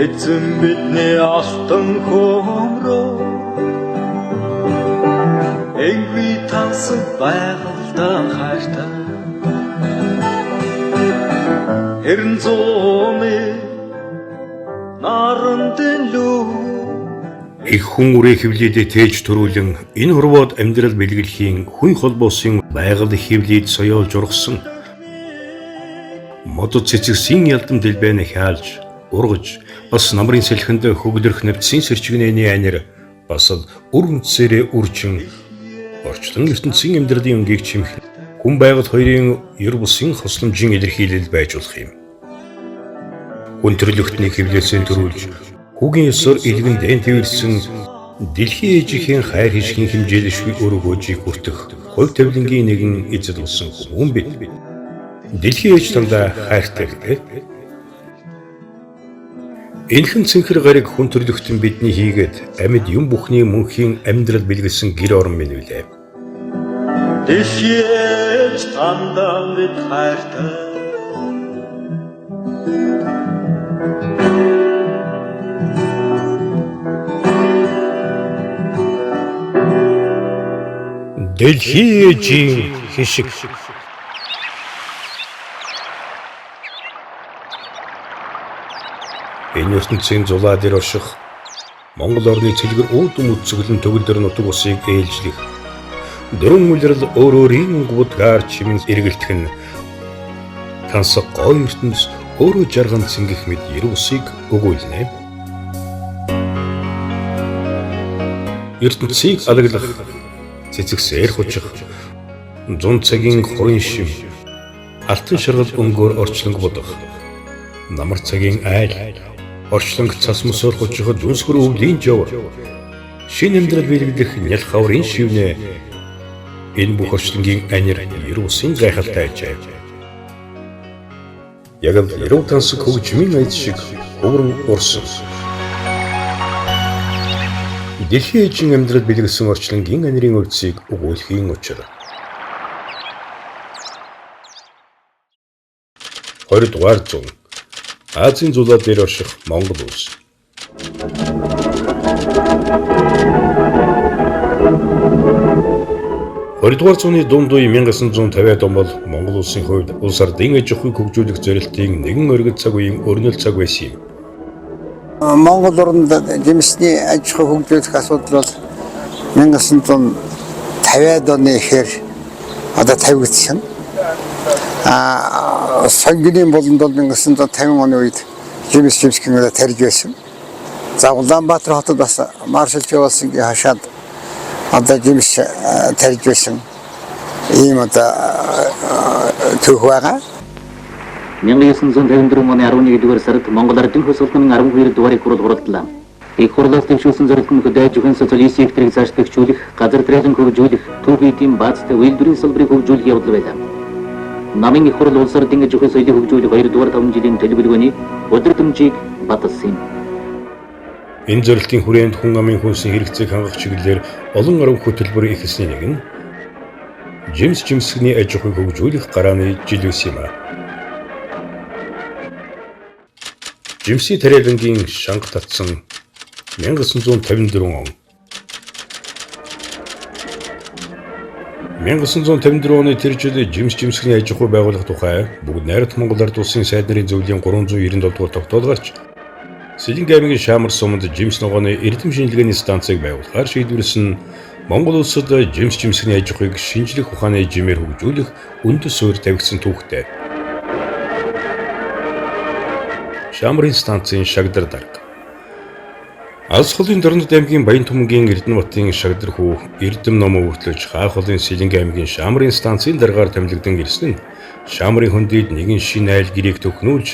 эзэн бидний алтан хөмрөө Энгви тансаг байгальтай хайртай Хэрэн зооны нарандын лүү Их хүн үрээ хөвлөдөө тээж төрүүлэн энэ хорвоод амьдрал бэлгэлхийн хүн холбоосын байгаль хөвлөд соёолж ургасан модод цэцэгсийн ялдам дэлбэнэ хаалж ургаж бас намрын сэлхэнд хөглөрх нэвтсийн сэрчгнэний анир бас үр үнцээрээ үржин орчлон ертөнцийн амьдралын өнгийг чимэх хүн байгаль хоёрын ер бусын хосломжийн илэрхийлэл байж болох юм. Хүн төрлөختний хөвлөсөн төрүүлж хүүгийн ёсоор илгэн дэн твэрсэн дэлхийн ээжийн хайр хишгийн хэмжээлшгүй өргөөжийг хүртэх хувь тавилангийн нэгэн эзэл болсон хүн бид. Дэлхийн ээж тандаа хайртай гэдэг. Энэхэн цэнхэр гариг хүн төрлөختөн бидний хийгээд амьд юм бүхний мөнхийн амьдрал бэлгэлсэн гэр орон минь үлээ. Дэлхийн ээж тандаа бид хайртай Дэлхийн ээжийн хишиг энэ ертөнцийн зулаа дээр орших Монгол орны цэлгэр үүдэн үцэглэн төгөлдөр нутаг усыг ээлжлэх дөрвөн үлрэл өөрөөрийн гудгаар чимэн эргэлтэх нь тансаг гоё ертөнц өөрөө жарган цэнгэх мэд ер усыг өгүүлнэ. ертөнцийг алаглах цэцэгсээр хучих зун цагийн хорин шив алтан шаргал өнгөөр орчлонг бодох намар цагийн айл орчлонг цас мөсөөр хучих дүнсгэр өвлийн жов шин амьдрал бэлгэлэх нял хаврын шивнэ энэ бүх орчлонгийн анир ер усын гайхалтай ажээ. Яг л яруу тансаг хөгжмийн аяд шиг өврөн урсан. Дэлхийн ээжийн амьдрал бэлгэлсэн орчлонгийн анирын үлцийг өгүүлэхийн учир. 20 дугаар зуун Азийн зулаа дээр орших Монгол улс. Хоёрдугаар зууны дунд үе 1950-ад он бол Монгол улсын хувьд улс ардын аж ахуйг хөгжүүлэх зорилтын нэгэн оргил цаг үеийн өрнөл цаг байсан юм. Монгол орнд жимсний аж ахуй хөгжүүлэх асуудал бол 1950-ад оны ихэр одоо тавигдсан. Сонгилийн болонд бол 1950 оны үед жимсгэнээр тарж байсан. За Улаанбаатар хотод бас маршал Чавалсингийн хашаад одоо жимс тарж байсан. Ийм одоо төв байгаа. 1954 оны 11-р сард Монгол Ардын хөлс улмын 12 дугаарыг хуралдууллаа. Их хурлаас төвшүүлсэн зорилт нь хөдөө аж ахуйн социалист секторыг цаашлуулах, газар тариалан хөгжүүлэх, төв эдийн баазтай үйлдвэрийн салбарыг хөгжүүлэх явдал байлаа. Намын их хурл улс ардын аж ахуйн соёлыг хөгжүүлэх 2-р 5 жилийн төлөвлөгөөний өдөр тутмын баталсан юм. Энэ зорилтын хүрээнд хүн амын хүнсийн хэрэгцээг хангах чиглэлээр олон арга хөтөлбөр ихэлсний нэг нь жимсгний аж ахуйг хөгжүүлэх гарааны жил байсан юм. Жимсийн тариалангийн шанга татсан 1954 он. 1954 оны тэр жил жимсгний аж ахуй байгуулах тухай бүгд найрамд Монгол Ард улсын сайд нарын зөвлөлийн 397 дугаар тогтоолгооч Сэлэнг аймгийн Шаамар суманд жимс ногооны эрдэм шинжилгээний станцыг байгуулахаар шийдвэрлсэн Монгол улсад жимсгний аж ахуйг шинжлэх ухааны жимээр хөгжүүлэх үндэс суурь тавигдсан түүхтэй. Шаамрын станцын шагдар дарга. Алс холын Дорнод аймгийн Баян Түмэнгийн Эрдэнэбатын шагдар хүү Эрдэм номоо хүртлэж Хаах холын Сэлэнг аймгийн Шаамрын станцын даргаар томилогдсон ирсэн нь Шаамрын хөндөд нэгэн шинэ айл гэрээг төхнүүлж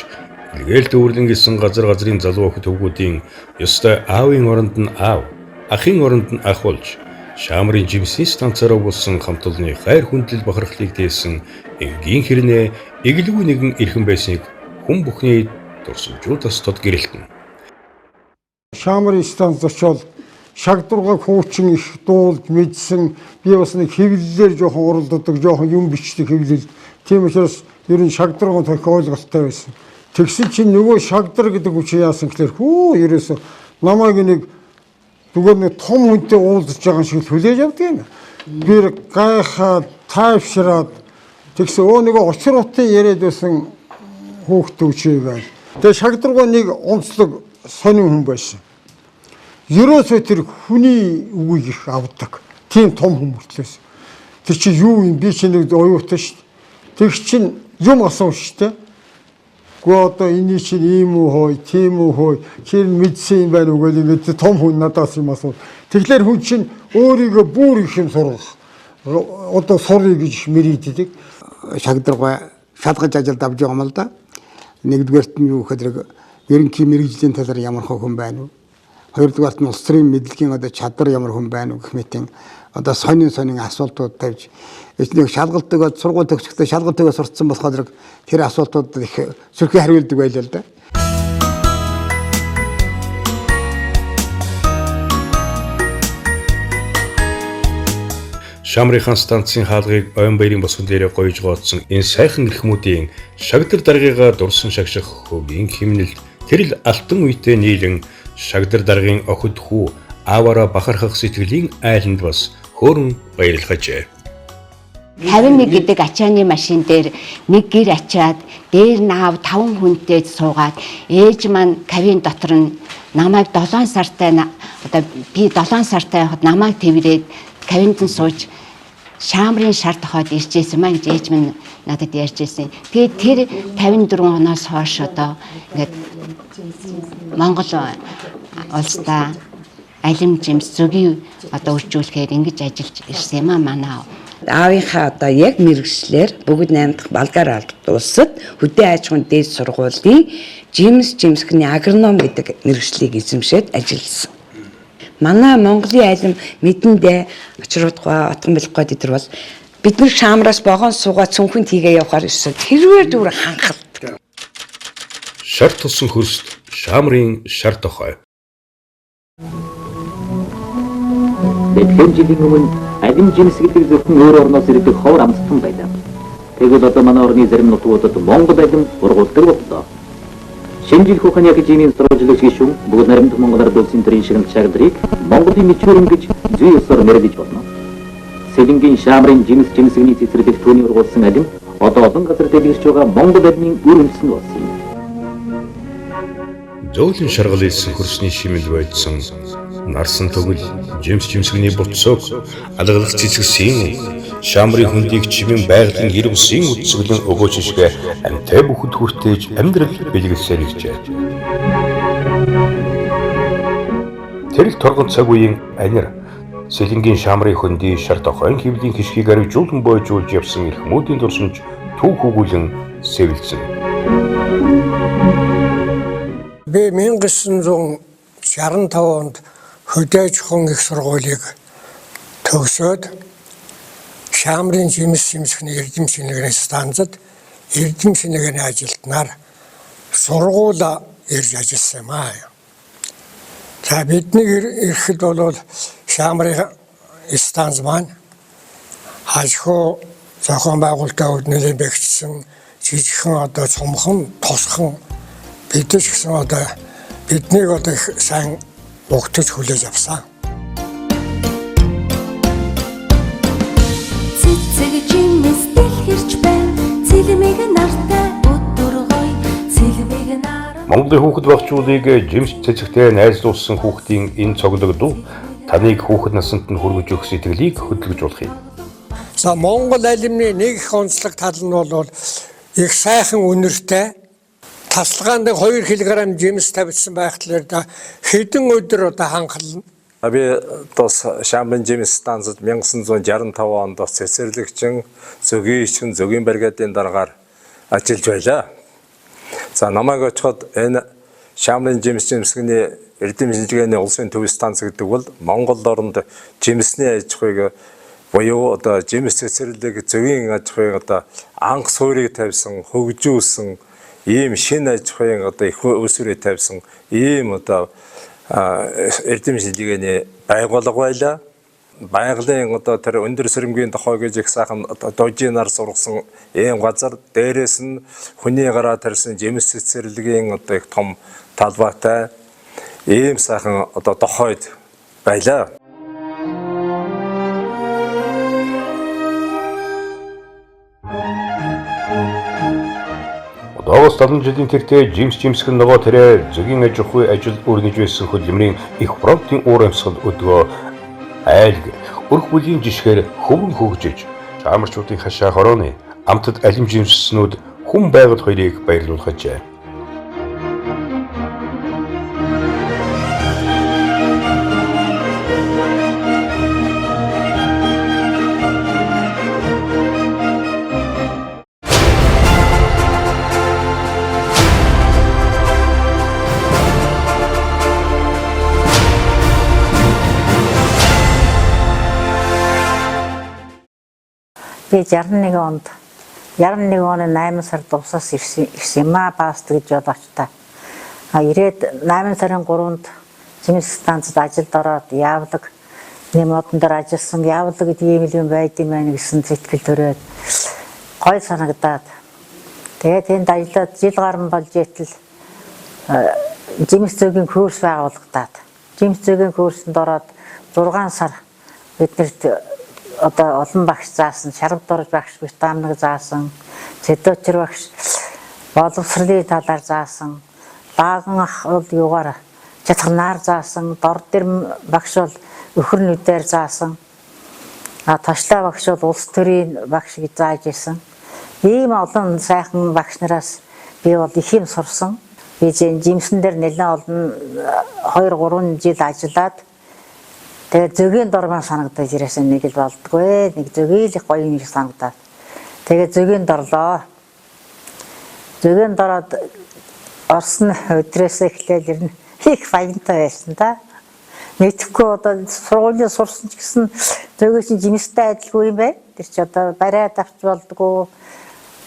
Илгээл дүүрлэн гисэн газрын залуу охид хөвгүүдийн ёстой аавын оронд нь аав, ахын оронд нь ах болж Шаамрын жимсний станцаараа болсон хамт олонны хайр хүндлэл бахархлыг тээсэн энгийн хэрнээ эглгүй нэгэн эрхэн байсныг хүн бүхний дурсамжуудаас тод гэрэлтэн. Шаамрын станц очоод шагдургаг хуучин их дуулж мэдсэн би бас нэг хэвлэлээр жоохон уралддаг жоохон юм бичдэг хэвлэл. Тийм учраас ер нь шагдургаг тохиолголтой байсан. Тэгсэн чинь нөгөө Шагдар гэдэг хүч яасан гэхээр хөө ерөөсө намайг нэг зүгээр нэг том хүнтэй уулзж байгаа шиг хүлээж авдаг юм. Би гайхаад тайвшраад тэгсэн нөгөө очир утын яриад байсан хүүхдээ үчээ байл. Тэгээ Шагдаргаа нэг онцлог сонин хүн байсан. Ерөөсөө тэр хүний үгийг их авдаг. Тийм том хүн мөртлөөс. Тэр чи юу юм би чи нэг оюутан шүү дээ. Тэг чин юм асуув шүү дээ. Гэхдээ одоо энэ чинь ийм үү хой, тийм үү хой, хэр мэдсэн юм байна уу гэж ингээд том хүн надаас юм асуув. Тэгэхээр хүн чинь өөрийгөө бүр их юм сургах. Одоо сурыг гэж мэрийддэг. Шагдаргаа шалгаж ажилд авч байгаа юм л да. Нэгдүгээрт нь юу гэхээр ерөнхий мэрэгжлийн талаар ямар хүн байна вэ? Хоёрдугаарт нь улс төрийн мэдлэгийн одоо чадвар ямар хүн байна вэ гэх мэтийн одоо сонин асуултууд тавьж эцнийг шалгалтыг сургууль төгсөхдөө шалгалтыг сурцсан болохоор тэр асуултуудад их сөрхий хариулдаг байлаа л да. Шамрынхан станцын хаалгыг ойн баярын босгон дээрээ гоёж гоодсон энэ сайхан эрхмүүдийн Шагдар даргыгаа дурсан шагших хөгийн химнэлд тэрл алтан үетэй нийлэн Шагдар даргын охид хүү ааваараа бахархах сэтгэлийн айланд бас хөөрөн баярлахжээ. 51 гэдэг ачааны машин дээр нэг гэр ачаад дээр наав 5 хүнтэй суугаад ээж маань кабин дотор нь намайг 7 сартай одоо би 7 сартай байхад намайг тэрвэрээд кабинд нь сууж Шамрын шар тохоод иржсэн маа гэж ээж минь надад ярьжсэн. Тэгээд тэр 54 оноос хойш одоо ингээд Монгол улстай алим жимс зөвгийн одоо үржүүлэхээр ингэж ажиллаж ирсэн юм аа манай. Аавынхаа одоо яг мэрэгчлэр бүгд 8 дахь Болгар албад улсад хөдөө аж ахуйн дээд сургуулийн жимсхний агроном гэдэг мэрэгчлийг эзэмшээд ажилласан. Манай Монголын алим мэдэндээ очруудгаа отгон бэлэхгүй дээр бол бид нар Шамраас богоон суугаа цүнхэнд хийгээ явахаар ирсэн. Тэрвэр дүүр ханхалт. Шар тусан хөрст Шамрын шар тохой. Тэдгээр жилийн өмнө алим жимс гэдэг зөвхөн өөр орноос ирдэг ховор амтсан байлаа. Тэгвэл одоо манай орны зарим нутгуудад Монгол алим ургуулдаг боллоо. Шинжил хуханы академийн сурвалжлагч гишүүн бүгд наримт Монголоор болсон төрийн шигнэл Шагдрыг Монголын мичүүрэн гэж зүй ёсоор нэрлэж болно. Сэлэнгийн Шамрын жимсгний цэцэрлэг түүний ургуулсан алим одоо олон газар дэлгэрч байгаа Монгол алимын үр үндэс нь болсон юм. Зөөлөн шаргал ийсэн хөрсний шимэл байдсан нарсан төгөл жимсгний буцог алгалах цэцгсийн Шамрын хүндийг чимэн байгалийн гэр бүсийн үтсгэлэн өгөөч шишгэ амтай бүхэд хүртээж амьдрал бэлгэлсээр иржээ. Тэрл торгон цаг үеийн анир Сэлэнгийн Шамрын хүндий шар тохойн хөвлийн хишгийг аривжуулан бойжуулж явсан эрхмүүдийн дурсамж түүх өгүүлэн сэвэлсэн. Би 1965 онд хөдөө аж ахуйн их сургуулийг төгсөөд Шамрын жимсхний эрдэм шингэний станцад эрдэм шингэний ажилтнаар сургууль ирж ажилласан юм аа. За бидний ирэхэд бол Шамрын станц маань аж ахуй зохион байгуулалтаа нэлээд бэхжсэн жижигхэн одоо цомхон тосхон бид ч гэсэн одоо биднийг одоо их сайн угтаж хүлээж авсан. Монголын хүүхэд багчуудыг жимс цэцэгтэй найзлуулсан хүүхдийн энэ цогцолдол таныг хүүхэд наснд нь хүргэж өгөх сэтгэлийг хөдөлгөж болох юм. За Монгол алимны нэг их онцлог тал нь бол их сайхан үнэртэй тасалгаанд 2 кг жимс тавьсан байхлаар хэдэн өдөр одоо ханхална. Би тос Шамрын жимс станцад 1965 онд цэцэрлэгчин зөгийн бригадын дараагаар ажиллаж байлаа. За намайг очиход энэ Шамрын жимсгний эрдэм шинжилгээний улсын төв станц гэдэг бол Монгол орнд жимсний аж ахуйг буюу одоо жимс цэцэрлэг зөгийн аж ахуйг одоо анх суурийг тавьсан, хөгжүүлсэн ийм шинэ аж ахуйн одоо их өсвөрөө тавьсан ийм одоо эрдэм шинжилгээний байгууллага байлаа. байгалийн одоо тэр өндөр сэрэмгийн дохой гэж их сайхан дожинаар сургасан ийм газар, дээрээс нь хүний гараа тарьсан жимс цэцэрлэгийн одоо их том талбайтай ийм сайхан одоо дохойд байлаа. Одоогоос 70 жилийн тэртээ жимсгэн нөгөө тэрэ зөгийн аж ахуй ажил өрнөж байсан хөдөлмөрийн их фронтын уур амьсгал өдгөө айлг өрх бүлийн жишгээр хөвөн хөгжиж чаамарчуудын хашаа хорооны амтд алим жимснүүд хүн байгал хоёрыг баярлуулхажээ. Би 61 онд 61 оны 8 сар дуусаас ирсэн юм аа паст гэж бодож та. Ирээд 8 сарын 3-нд жимс станцад ажилд ороод явлаг нэм модон дээр ажилласан явлаг гэдэг юм байд юм байна гэсэн сэтгэл төрөөд гой санагдаад тэгээд энд ажиллаад жил гарсан болж итэл жимс зөгийн курс байгуулагдаад жимс зөгийн курсанд ороод 6 сар биднэрт одоо олон багш заасан, шаргадорж багш, витаминыг заасан, цэдочр багш, боловсролын талаар заасан, баган ах бол юугаар чатганаар заасан, дор дэм багш бол өхөрнүүдээр заасан, ташлаа багш бол улс төрийн багш гэж зааж исэн. Ийм олон сайхан багш нараас би бол их юм сурсан. Би жимсэн дээр нэлээд олон 2-3 жил ажиллаад тэгээд зөгийн дор маань санагдаж ирсэн нэг л болдгоо. Нэг зөгийн л гоё юм санагдаад. Тэгээд зөгийн дорлоо. Зөгийн дороод орсон өдрөөс эхлээл ирнэ. Их баянтай байсан да. Мэдхгүй одоо сургуулийн сурсан ч гэсэн зөгийн жимстэй адилгүй юм байна. Тэр чи одоо бариад авч болдгоо.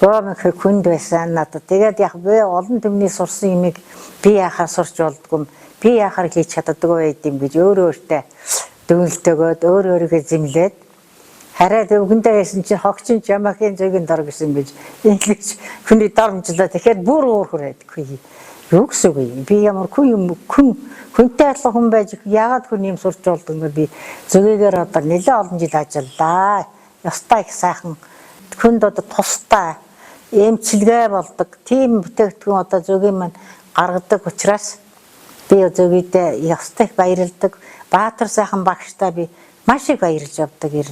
Гомх хүнд байсан надад. Тэгээд яг би олон төмний сурсан юмыг би яхаар сурч болдгоо. Би яхаар хийж чаддаггүй байд юм гэж өөрөөсөө дүнэлтэйгөөд өөрөөрөө зэмлээд хараад өвгөндөө байсан чинь хогчин жамахын зөгийн дор гэсэн гэж ингэж хүний дарамжлаа тэгэхээр бүр уурхар байдаггүй. Юу гэсэн үг юм? Би ямар хүнтэй адилхан хүн байж яагаад хүн юм сурч болдог юм би зөгийгээр одоо нэлээд олон жил ажиллаа. Ястай их сайхан хүнд одоо тустай эмчилгээ болдог. Тим бүтээгдэхүүн одоо зөгийн маань гаргадаг учраас би зөгийдээ ястай баярлдаг. Баатар сайхан багштай би маш их баярлж явдаг юм.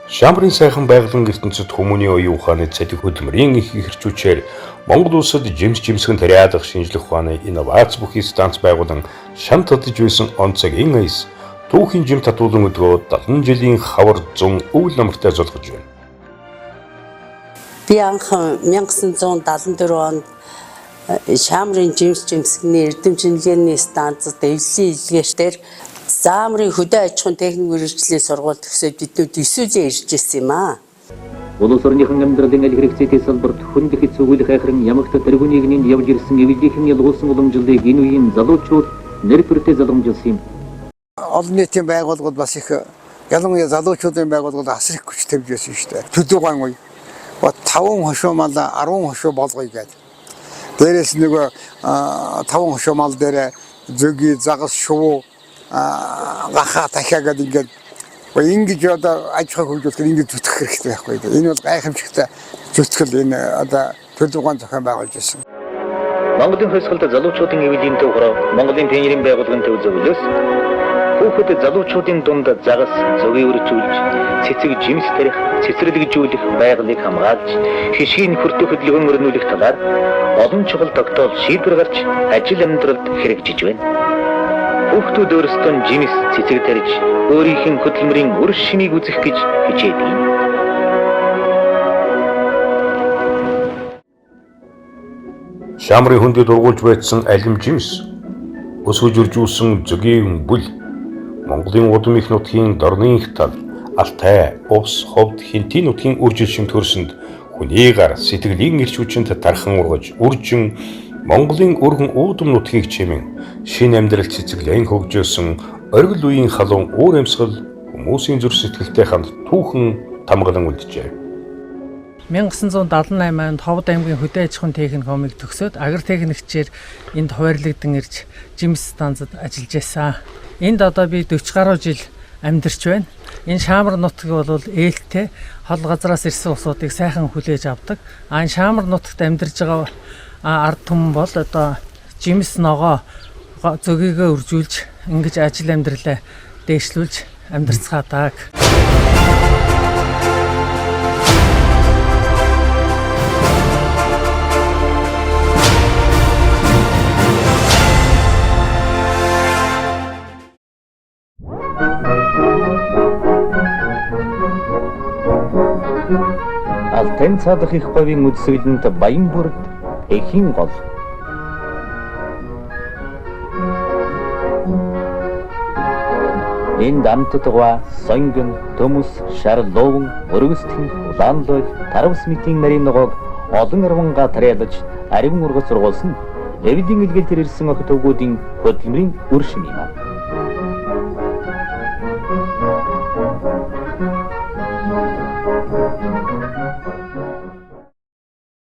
Шамрын сайхан байгалийн ертөнцид хүмүүний оюун ухааны цалин хөдөлмөрийн их хэрчүүчээр Монгол улсад жимсгэн тариадах шинжлэх ухааны инновац бүхий станц байгуулан шам татж байсан онцгийн аяс түүхийн жим татуулан өдгөө 70 жилийн хавар 100 өвөл намартай золгож байна. Би анх 1974 онд Шамрын жимсгний эрдэм шинжилгээний станцад эвлэлийн илгээштээр Заамрын хөдөө аж ахуйн техник мэргэжлийн сургуульд төгсөөд биднүүд 9 жил ирж ирсэн юм аа. Улс орныхон амьдралын аль хэрэгцээтэй салбарт хүн дэхит цогцолох хайхран ямагт тэргүүний нэгний явж ирсэн эвлэлийн ялгуулсан уламжлалыг энэ үеийн залуучууд нэр төртэй залгамжилсан юм. Олон нийтийн байгууллагууд бас их ялангуяа залуучуудын байгууллагууд асар их хүч тавьж байсан шүү дээ. Төдөөгийн үе 5 хошуу мал 10 хошуу болгоё гэдэг. Дээрээс нөгөө 5 хошуу мал дээр зөгийн загас шувуу гахаа дахиад ингээд ингэж одоо аж ахуй хөгжүүлэх ингэж зүтгэх хэрэгтэй байхгүй. Энэ бол гайхамшигтай зүтгэл энэ одоо төлөвлөгөө зохион байгуулж байсан. Монголын хөлсгөлд залуучуудын эвлэлийн төвхөр Монголын пионерийн байгууллагын төв зөвлөс хүүхэд залуучуудын дунд загас зөгийг өрчүүлж цэцэг жимс тарих цэцэрлэгжүүлэх байгалыг хамгаалж хишгийн хүртэх хөдөлгөөн өрнүүлэх талаар олон чухал тогтоол шийдвэр гарч ажил амьдралд хэрэгжиж байна. Хүүхдүүд өөрсдөө жимс цэцэг тарьж өөрийнх нь хөдөлмөрийн үр шимийг үзэх гэж хичээдэг юм. Шамрын хүндэд ургуулж байсан алим жимс өсгөж үржүүлсэн зөгийн бүл Монголын удам их нутгийн дорны их тал Алтай, Увс, Ховд, Хинтийн нутгийн үржил шим төрсөнд хүний гар сэтгэлийн эрч хүчинд тархан ургаж үржин Монголын өргөн уудам нутгийг чимэн шинэ амьдрал цэцэглэн хөгжөөсөн оргил үеийн халуун уур амьсгал хүмүүсийн зүрх сэтгэлтэй хамт түүхэн тамгалан үлджээ. 1978 онд Ховд аймгийн хөдөө аж ахуйн техникумыг төгсөөд агротехникчээр энд хуваарлагдсан ирж жимс станцад ажиллаж байсан. Энд одоо би 40 гаруй жил амьдарч байна. Энэ Шаамар нутгийг бол ээлтэй хол газраас ирсэн усуудыг сайхан хүлээж авдаг. Энэ Шаамар нутагт амьдарж байгаа ард түмэн бол одоо жимс ногоо зөгийгөө үржүүлж ингэж ажил амьдралаа дээшлүүлж амьдарцгаадаг. Алтан цадах их говийн үдсгэлэнд Баянбүрд эхийн гол. Энд амттгаа сонгон, төмөс, шар ловон, өргөстэн, улаанлой, таравс митийн нарийн ногоог олон арванга тариалж ариван ургац сургуулсан Левидийн илгээл ирсэн охид өвгүүдийн хөдөлмөрийн үр шим юм.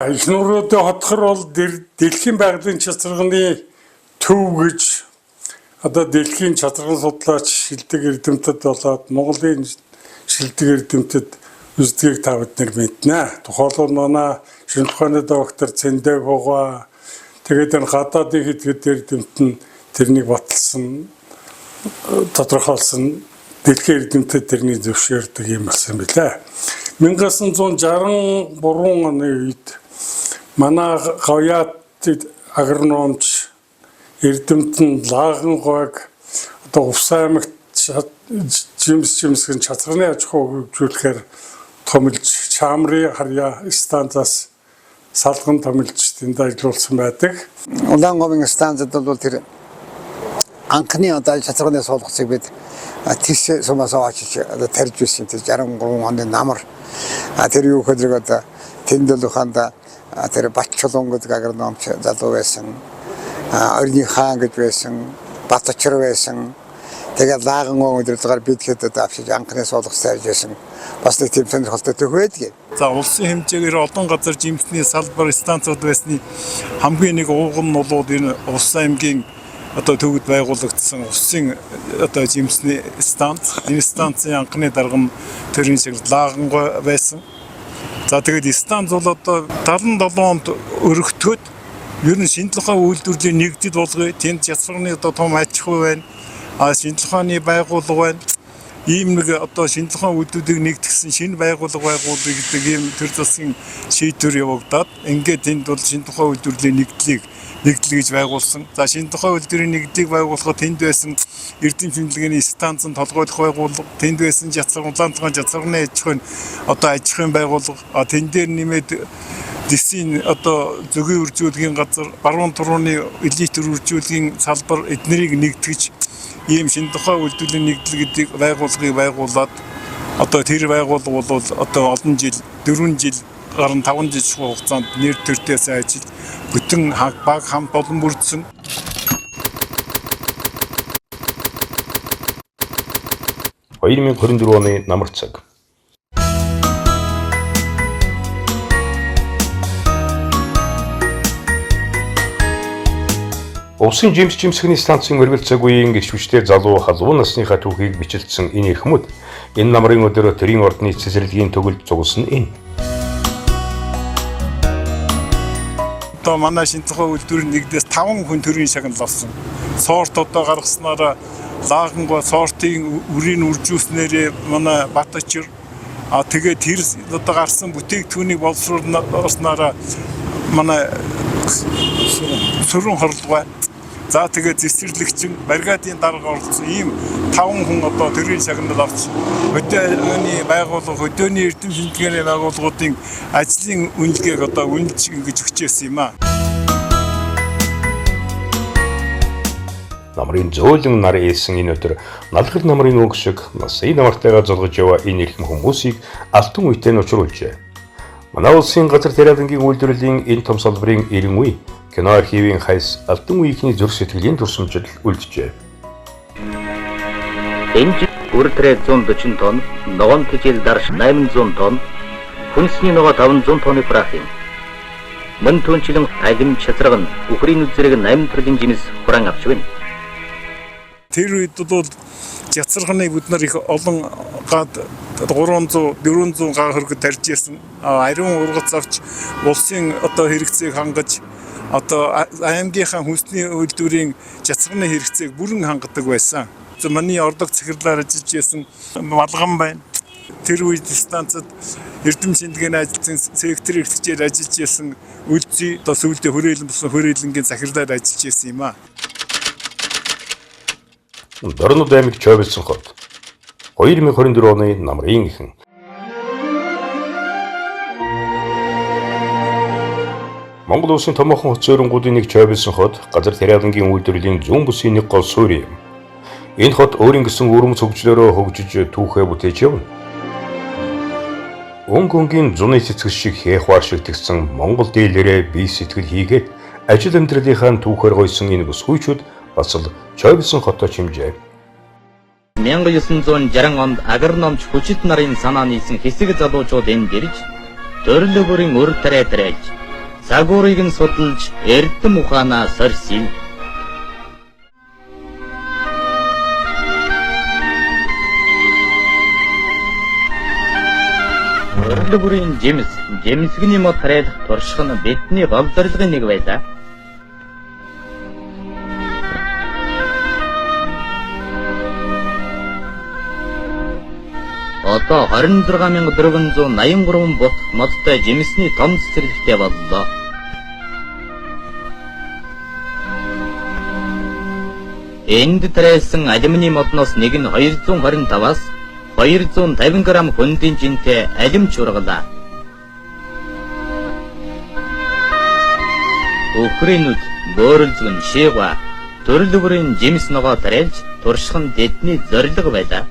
Эхнүүрүүдээ хотхор бол дэлхийн байгалийн чацарганы төв гэж одоо дэлхийн чацарган судлаач шилдэг эрдэмтэд болоод Монголын шилдэг эрдэмтэд үздгийг та бүднэр мэднэ. Тухайлбал манай шинэ тухааны доктор Цэндэг Хугаа тэгээд энэ гадаадын хэд эрдэмт нь тэрнийг баталсан тодорхойлсон дэлхийн эрдэмтэд тэрний зөвшөөрдөг юм болсон билээ. 1963 оны үед манай говьяат агрономч эрдэмтэн Лагангойг одоо Увс аймагт жимсгэн чацраны аж ахуй хөгжүүлэхээр томилж Чамрын харьяа станцаас салган томилж тэнд ажиллуулсан байдаг. Улаанговын станцад бол тэр анхны одоо чацраны суулгацыг бид тийш сумаас очиж одоо тарьж байсан тэр 63 оны намар тэр юу гэхээр одоо Тэндэл ухаанда тэр Батчулун гэдэг агрономч залуу байсан. Орны хаан гэж байсан, Батчар байсан. Тэгээд Лагангой өдрөөр бид хэд авчиж анхны суулгах сайж байсан. Бас нэг тийм сонирхолтой төх байдаг. За улсын хэмжээгээр олон газар жимсний салбар станцууд байсны хамгийн нэг ууган нь бол энэ Увс аймгийн одоо төвд байгуулагдсан усын одоо жимсний станц. Энэ станцын анхны дарга нь төрийн шиг Лагангой байсан. За тэгээд станц бол одоо 77 онд өргөтгөөд ер нь шинэ тухайн үйлдвэрлэлийн нэгдэд болгоё. Тэнд чацрагны одоо том аж ахуй байна. Шинэ тухааны байгууллага байна. Ийм нэг одоо шинэ тухайн үйлдвэрийг нэгтгэсэн шинэ байгууллага байгуулъя гэдэг ийм төр засгийн шийдвэр явагдаад ингээд тэнд бол шинэ тухайн үйлдвэрлэлийн нэгдлийг гэж байгуулсан. За шинэ тухайн үйлдвэрийн нэгдлийг байгуулахад тэнд байсан эрдэм шимтгэлгийн станцын толгойлох байгууллага, тэнд байсан улаантхан чацрагны аж ахуйн одоо аж ахуйн байгууллага, тэн дээр нэмээд дэсийн одоо зөгийн үржүүлгийн газар, баруун турууны элит үржүүлгийн салбар эднэрийг нэгтгэж ийм шинэ тухайн үйлдвэрлэлийн нэгдэл гэдэг байгууллагыг байгуулад одоо тэр байгууллага бол одоо олон жил 4 жил гарan 5 жил хугацаанд нэр төртөөс ажил бүтэн баг хамт олон бүрдсэн. Хоёрын 24 оны намар цаг. Увсын жимсгний станцын өргөл цаг үеийн гişвчтэй залуу халуун насныхаа түүхийг бичлсэн энэ эрхмүүд энэ намрын өдрөө тэрийн ордны цэцэрлэгийн төгөлд зугсан энэ. Одоо манай шинэ тухайн үйлдвэрийн нэгдээс 5 хүн төрийн шагнал авсан. Сорт одоо гаргаснараа Лагангой сортын үрийн үржүүлснээр манай Батчар тэгээд тэр одоо гарсан бүтээгдэхүүнийг боловсруулснараа манай Сүрэн хорлогой. За тэгээд цэцэрлэгчин бригадын дарга оролцсон ийм 5 хүн одоо төрийн шагнал авч хөдөөний байгууллага, хөдөөний эрдэм шинжилгээний байгууллагуудын ажлын үнэлгээг одоо үнэлж ингэж өгчээсэн юм аа. Намрын зөөлөн нар ээсэн энэ өдөр налхар намрын үг шиг насны намартайгаа золгож яваа энэ эрхэм хүмүүсийг алтан үетэй нь учруулжээ. Манай улсын газар тариалангийн үйлдвэрлэлийн энэ том салбарын 90 үе кино архивын хайс алдан үеийнхний зүрх сэтгэлийн туршимжил үлджээ. Энж үртрээ 140 тонн, ногоон тэжээл дарш 800 тонн, хүнсний ногоо 500 тонны прах юм. Мөн түнчлэн алим чацраг нь үхрийн үзрэг 8 төрлийн жимс хураан авч байна. Тэр үед бол жацрагны бид нар их олон гад 300 400 га хөргөд тарьж ирсэн. Ариун ургац авч улсын одоо хэрэгцээг хангаж одоо аймгийнхаа хүнсний үйлдвэрийн жацрагны хэрэгцээг бүрэн хангадаг байсан. Манай ордог цахирлаар ажиллаж байсан Малган байна. Тэр үед станцад эрдэм шинжилгээний ажилтны сектор эрхлэгчээр ажиллаж байсан үлзий одоо сүүлдээ хүрээлэн болсон хүрээлэнгийн захирлаар ажиллаж байсан юм а. Дорнод аймаг Чойбэлсэн хот 2024 оны намрын эхэн. Монгол улсын томоохон хотын өрөнгүүдийн нэг Чойбэлсэн хот газар тариалангийн үйлдвэрлэлийн зүүн бүсийн нэг гол суурь юм. Энэ хот өөрийн гэсэн өрөм цогцлороо хөгжиж түүхээ бүтээж явна. Өнгөнгийн зуны цэцгэл шиг хехвар шиг тэгсэн Монгол дийлэрээ бие сэтгэл хийгээд ажил амьдралынхаа түүхээр гойсон энэ бүсгүйчүүд бас л Чойбэлсэн хотоо чимжээ. 1960 онд агрономч хүчит нарын санаа нийсэн хэсэг залуучууд энд ирж төрөлх бүрийн өр тариа тариаж цагуурыг нь судалж эрдэм ухаанаа сорьсон. Төрөлх бүрийн жимсгний мод тариалах турших нь бидний гол зорилгын нэг байлаа. Одоо 26483 бот модтой жимсний том цэцэрлэгтэй боллоо. Энд тариалсан алюминий модноос нэг нь 225-аас 250 грамм хүндийн жинтэй алюм чургалаа. Өхрийн үд, бөөрөлзгөн, шийга, төрөлх бүрийн жимс ногоо тариалж турших нь тэдний зорилго байлаа.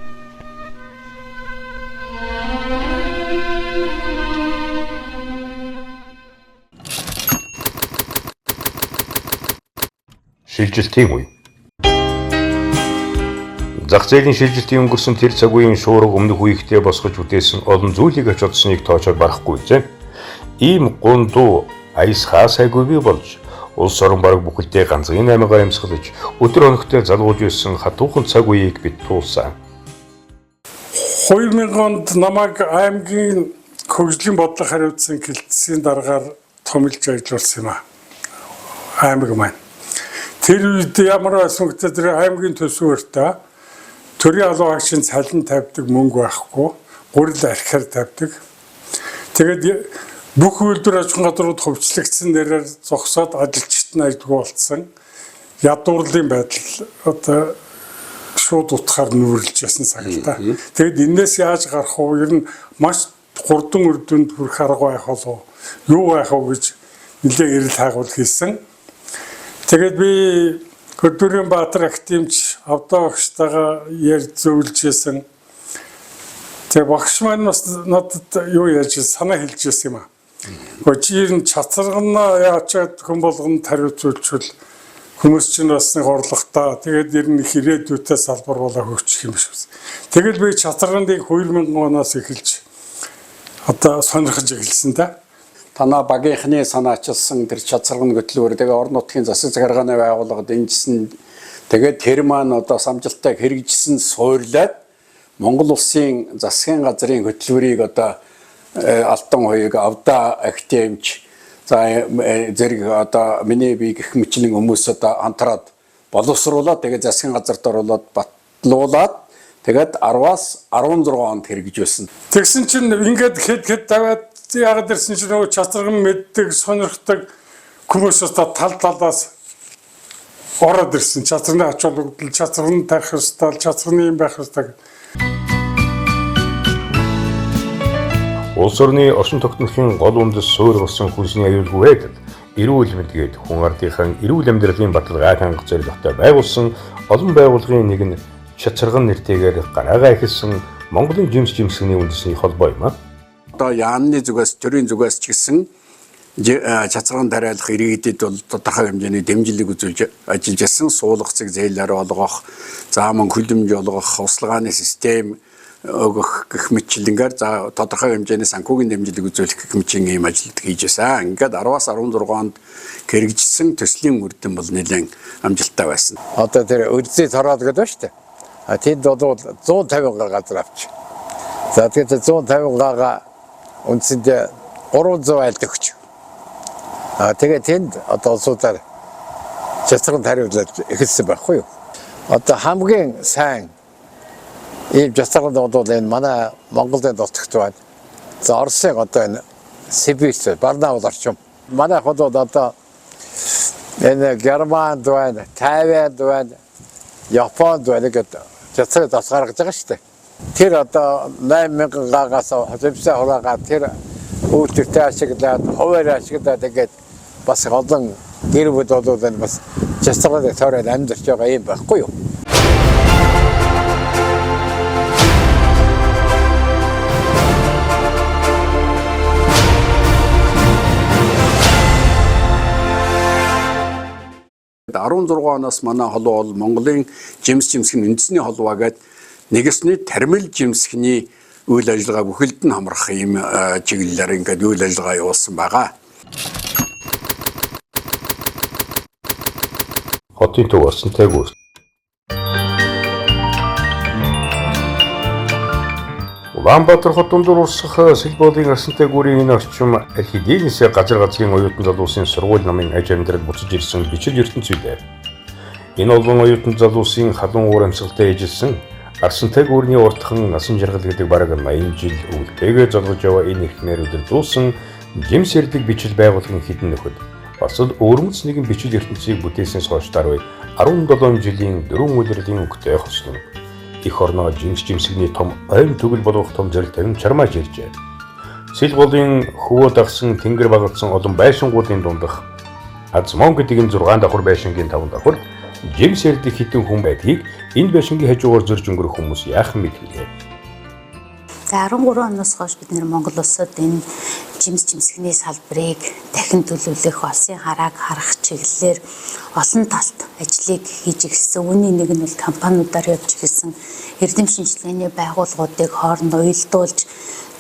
Шилжилтийн үе. Зах зээлийн шилжилтийн өнгөрсөн тэр цаг үеийн шуурга өмнөх үеигтэй босгож бүтээсэн олон зүйлийг ач утсныг тоочод барахгүй зэ. Ийм гундуу аяс хаасайгүй бий болж улс орон бараг бүхэлдээ ганцхан аймагаар амьсгалж өдөр хоногтой залгууж байсан хатуухан цаг үеийг бид туулсан. 2000 онд намайг аймгийн хөгжлийн бодлого хариуцсан хилцээний дараагаар томилж ажиллуулсан юм а. Аймаг маань. Тэр үед ямар байсан гэвэл тэр аймгийн төсвөртөө төрийн албан хаагчийн цалин тавьдаг мөнгө байхгүй, гурил архиар тавьдаг. Тэгээд бүх үйлдвэр аж ахуйн газрууд хөвчлөгдсөн дээрээр зогсоод ажилчид нь ажгүй болцсон. Ядуурлын байдал одоо шууд утгаар нүүрлж ясан цаг л та. Тэгээд энээс яаж гарах вэ? Ер нь маш хурдан үрдүнд хүрэх арга байх болов уу? Юу байх вэ гэж нэлээд эрэл хайгуул хийсэн. Тэгээд би Хөдөлмөрийн Баатар актимч авдаа багштайгаа ярьж зөвлөжсэн. Тэгээд багш маань бас надад юу яаж санаа хэлж ирсэн юм аа. Гэхдээ чи чацаргана яачаад хүн болгонд хариуцуулчвал хүмүүс чинь бас нэг орлоготой. Тэгээд ер нь ирээдүйтэй салбар болоо хөгжих юм шиг. Тэгэл би чацаргандыг 2000 оноос эхэлж одоо сонирхож эхэлсэн та. Танаа багийнхны санаачилсан тэр чацарган хөтлөөр тэгээ орон нутгийн засаг захиргааны байгууллагад дэмжсэн тэгээд тэр маань одоо самжилттай хэрэгжсэн суурлаад Монгол улсын засгийн газрын хөтөлбөрийг одоо алтан хоёрыг авда актемч за зэрэг одоо миний би гэх мэтлэн хүмүүс одоо хамтраад боловсруулаад тэгээд засгийн газарт оруулаад батлуулаад тэгээд 10-аас 16 онд хэрэгжүүлсэн. Тэгсэн чинь ингээд хэд даваад яагаад ирсэн чинь нөгөө чацарган мэддэг сонирхдаг хүмүүс одоо тал талаас ороод ирсэн. Чацарганы ач холбогдол, чацарганы тарих ёстой, чацарганы юм байх ёстой. Улс орны орчин тогтнолын гол үндэс суурь болсон хүнсний аюулгүй байдал, эрүүл мэндгээд хүн ардынхаа эрүүл амьдралын баталгааг хангах зорилготой байгуулсан олон байгууллагын нэг нь чацарган нэртэйгээр гараагаа ихэлсэн Монголын жимсгний үндэсний холбоо юм а. Одоо яанны зүгээс төрийн зүгээс ч гэсэн чацраган тариалах иргэдэд бол тодорхой хэмжээний дэмжлэг үзүүлж ажиллаж байсан. Суулгацыг зээлээр олгох, зааман хүлэмж олгох, услagaаны систем өгөх гэх мэтлэнгээр за тодорхой хэмжээний санхүүгийн дэмжлэг үзүүлэх гэх мэт ийм ажил хийж байсан. Ингээд 10-аас 16 онд хэрэгжсэн төслийн үрдэн бол нэлээд амжилттай байсан. Одоо тэр өрзий цороод гэдэг ба штэ. Тэнд бол 150 га газар авч. За тэгээд 150 га үндсэндээ 300 айлт өгч. Тэгээд тэнд одоо улсуудаар чацраган тариулаад эхэлсэн байхгүй юу? Одоо хамгийн сайн ийм чацраган бол энэ манай Монголын дутагт байна. За Оросын одоо энэ Сибирь, Барнаул орчим. Манай хотод одоо энэ Германд байна, Тайванд байна, Японд байна гэдэг чацраг тас гаргаж байгаа шүү дээ. Тэр одоо 8000 гагаас хөвсөө хураагаад тэр үүдтэй ашиглаад, хуваар ашиглаад тэгээд бас олон гэр бүл бол энэ бас чацрагын тойроод амьдарч байгаа юм байхгүй юу? Арван 16 оноос манай холбоо бол Монголын жимс жимсгийн үндэсний холбоо гэдэг нэгэсний тармил жимсхний үйл ажиллагаа бүхэлд нь хамрах ийм чиглэлээр ингээд үйл ажиллагаа явуулсан байгаа. Хотын төв Орсонтой гүр. Улаанбаатар хот дундуур урсгах Сэлбоодын Орсонтой гүрийн энэ орчим архидийнээс газар газрын оюутан залуусын сургууль намын аж амьдрал буцаж ирсэн бичил ертөнц үйлээ. Энэ олон оюутан залуусын халуун уур амьсгалтай ижилсэн Орсонтой гүрний уртхан насан жаргал гэдэг бараг 80 жил өвөлтэйгээ золгож яваа энэ ихнэр удирдуулсан жимс ярддаг бичил байгууллагын хідэн нөхөд бас л өвөрмөц нэгэн бичил ертөнцийг бүтээснээс хойш даруй 17 жилийн 4 улирлын өнгөтэй хослон их орноо жимс жимсгний том ойн төгөл болох том зэрэг тавин чармааж иржээ. Сэлбоодын хөвөө дагсан тэнгэр багцсан олон байшингуудын дундах Азмон гэдэг энэ 6 давхар байшингийн 5 давхар жимс ярддаг хідэн хүн байдгийг энэ байшингийн хажуугаар зөрж өнгөрөх хүмүүс яахан мэдвэ. За 13 оноос хойш бид нэр Монгол улсад энэ жимс жимсгний салбарыг дахин төлөвлөх, олсын харааг харах чиглэлээр олон талт ажлыг хийж эхэлсэн. Үүний нэг нь бол компаниудаар явж эхэлсэн эрдэм шинжилгээний байгууллагуудыг хоорондоо уялдуулж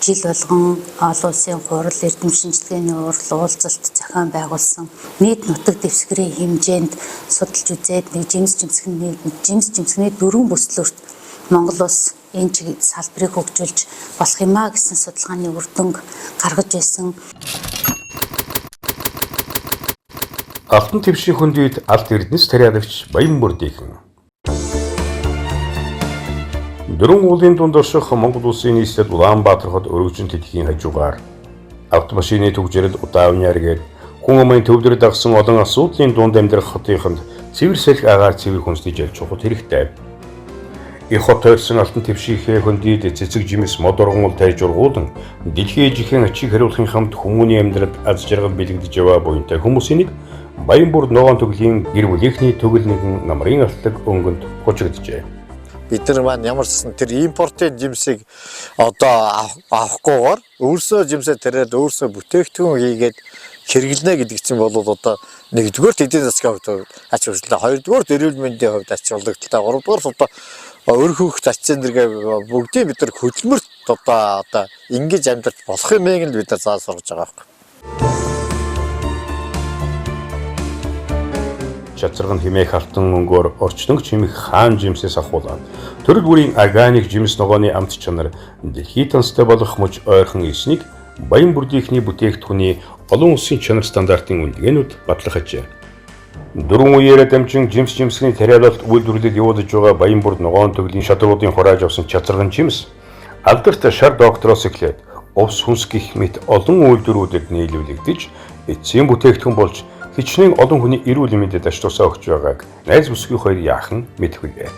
жил болгон олон улсын хурал эрдэм шинжилгээний уулзалт зохион байгуулсан. Нийт нутаг дэвсгэрийн хэмжээнд судалж үзээд нэг жимс жимсгний дөрвөн бүслөрт Монгол улс энэ салбарыг хөгжүүлж болох юмаа гэсэн судалгааны үр дүнг гаргаж байсан. Алтан твшийн хүндийд алт эрдэнэс тариалагч Баян Бүрдийнхэн. Дөрвөн уулын дунд орших Монгол улсын нийслэл Улаанбаатар хот өргөжин тэтгэхийн хажуугаар автомашины түгжрэл удаавны аргээд хүн амын төвдөр дагсан олон асуудлын дунд амьдрах хотынханд цэвэр салхи агаар цэвэр хүнсний жил чухал хэрэгтэй. Их хот тойрсон алтан твшийнхээ хөндийд цэцэг жимс мод оргуул тайж ургуулan дэлхийн жихэн ачиг хариулахын хамт хүмүүний амьдралд аз жаргал бэлэгдэж яваа буянтай хүмүүсийн нэг Баян Бүрд ногоон төглийн гэр бүлийнхний төгөл нэгэн намрын алтлаг өнгөнд хучигджээ. Бид нар маань ямар ч сан тэр импортын жимсийг одоо авахгүйгээр өөрсөө жимсээ тэрээр өөрсөө бүтээгдэхүүн хийгээд хэрэглэнэ гэдэг чинь бол одоо нэгдүгээр эдийн засгийн хувьд ач холбогдолтой, хоёрдугаар эрүүл мэндийн хувьд ач холбогдолтой, гуравдугаар одоо өр хөвгт ач зэндэргээ бүгдийг бид нар хөдөлмөрт одоо ингэж амьдрах болох юмыг л бид нар зааж сургаж байгаа байхгүй. Чацраган хэмээх алтан мөнгөөр орчлонг чимэх хаан жимсээс ахуулаад төрөл бүрийн органик жимс ногооны амт чанар дэлхийд танстай болох мөч ойрхон эснийг Баян Бүрдийнхний бүтээгдэхүүний олон улсын чанар стандартын үнэлгээнүүд батлах ажээ. Дөрвөн үеэрээ дамжин жимс жимсгний тариалалт үйлдвэрлэл явуулж байгаа Баян Бүрд ногоон төглийн шатруудын хурааж авсан чацраган жимс алдарт шар доктороос эхлээд увс хүнс гэх мэт олон үйлдвэрүүдэд нийлүүлэгдэж эцсийн бүтээгдэхүүн болж хичнээн олон хүний эрүүл мэндэд аж тусаа өгч байгааг найз бүсгүй хоёр яахан мэдвэ.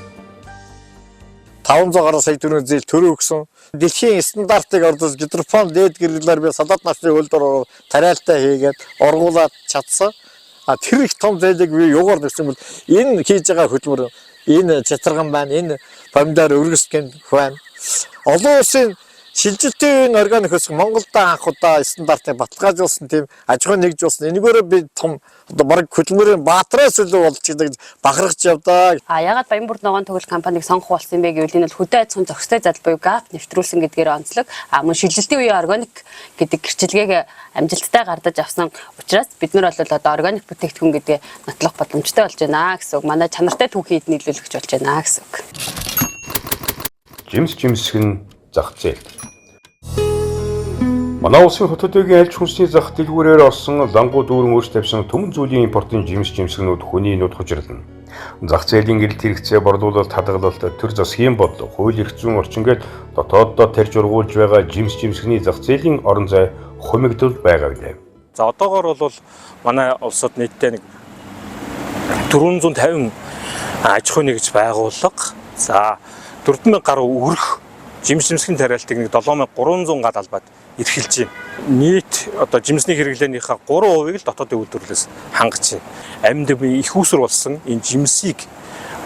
500 гаруй сая төгрөгийн зээл төрөө өгсөн. Дэлхийн стандартыг ордос гидрофон дээд гэрлэлээр би салаад насны хөлдөр тариалтай хийгээд оргуулад чадсан. Тэр их том зээлийг би юугаар нэгсэн бол энэ хийж байгаа хөдөлмөр энэ чацраган байна, энэ помидор өргөсгэн байна. Олон улсын шилжилтийн органик хөсгөн Монголд анх удаа стандартыг баталгаажуулсан тийм аж ахуйн нэгжүүлсэн. Энэгээр би том одоо бараг хөдөлмөрийн баатараас илүү болж гэдэг бахархаж явдаа. Ягаад Баянбүрд ногоон төгөл компанийг сонгох болсон юм бэ гэвэл энэ бол хөдөө аж ахуйн зохистой задал буюу ГАП нэвтрүүлсэн гэдгээр онцлог. Мөн шилжилтийн үеийн органик гэдэг гэрчилгээг амжилттай гардаж авсан учраас бид нар бол одоо органик бүтээгдэхүүн гэдгээ нотлох боломжтой болж байна гэсэн үг. Манай чанартай түүхий эдний нийлүүлэгч болж байна гэсэн үг. Жимсэх нь зах зээл. Манай улсын хотуудын альж хүнсний зах дэлгүүрээр орсон лангуу дүүрэн өөрч тавьсан төмөн зүйлийн импортын жимсгнүүд хүний нүд хужирлана. Зах зээлийн гэрэлт хэрэгцээ борлуулалт хадгалалт төр засгийн бодлого хууль эрх зүйн орчингээд дотооддоо тарьж ургуулж байгаа жимсгний зах зээлийн орон зай хумигдул байгаа гэлээ. За одоогоор бол манай улсад нийтдээ нэг 450 аж ахуйн нэгж байгууллага, за 4000 гаруй өрх жимсгийн тариалтыг нэг 7300 гад албад эрхэлж байна. Нийт одоо жимсний хэрэглээнийхээ 3%-ийг л дотоодын үйлдвэрлэлээс хангаж байна. Амьд их усур болсон энэ жимсийг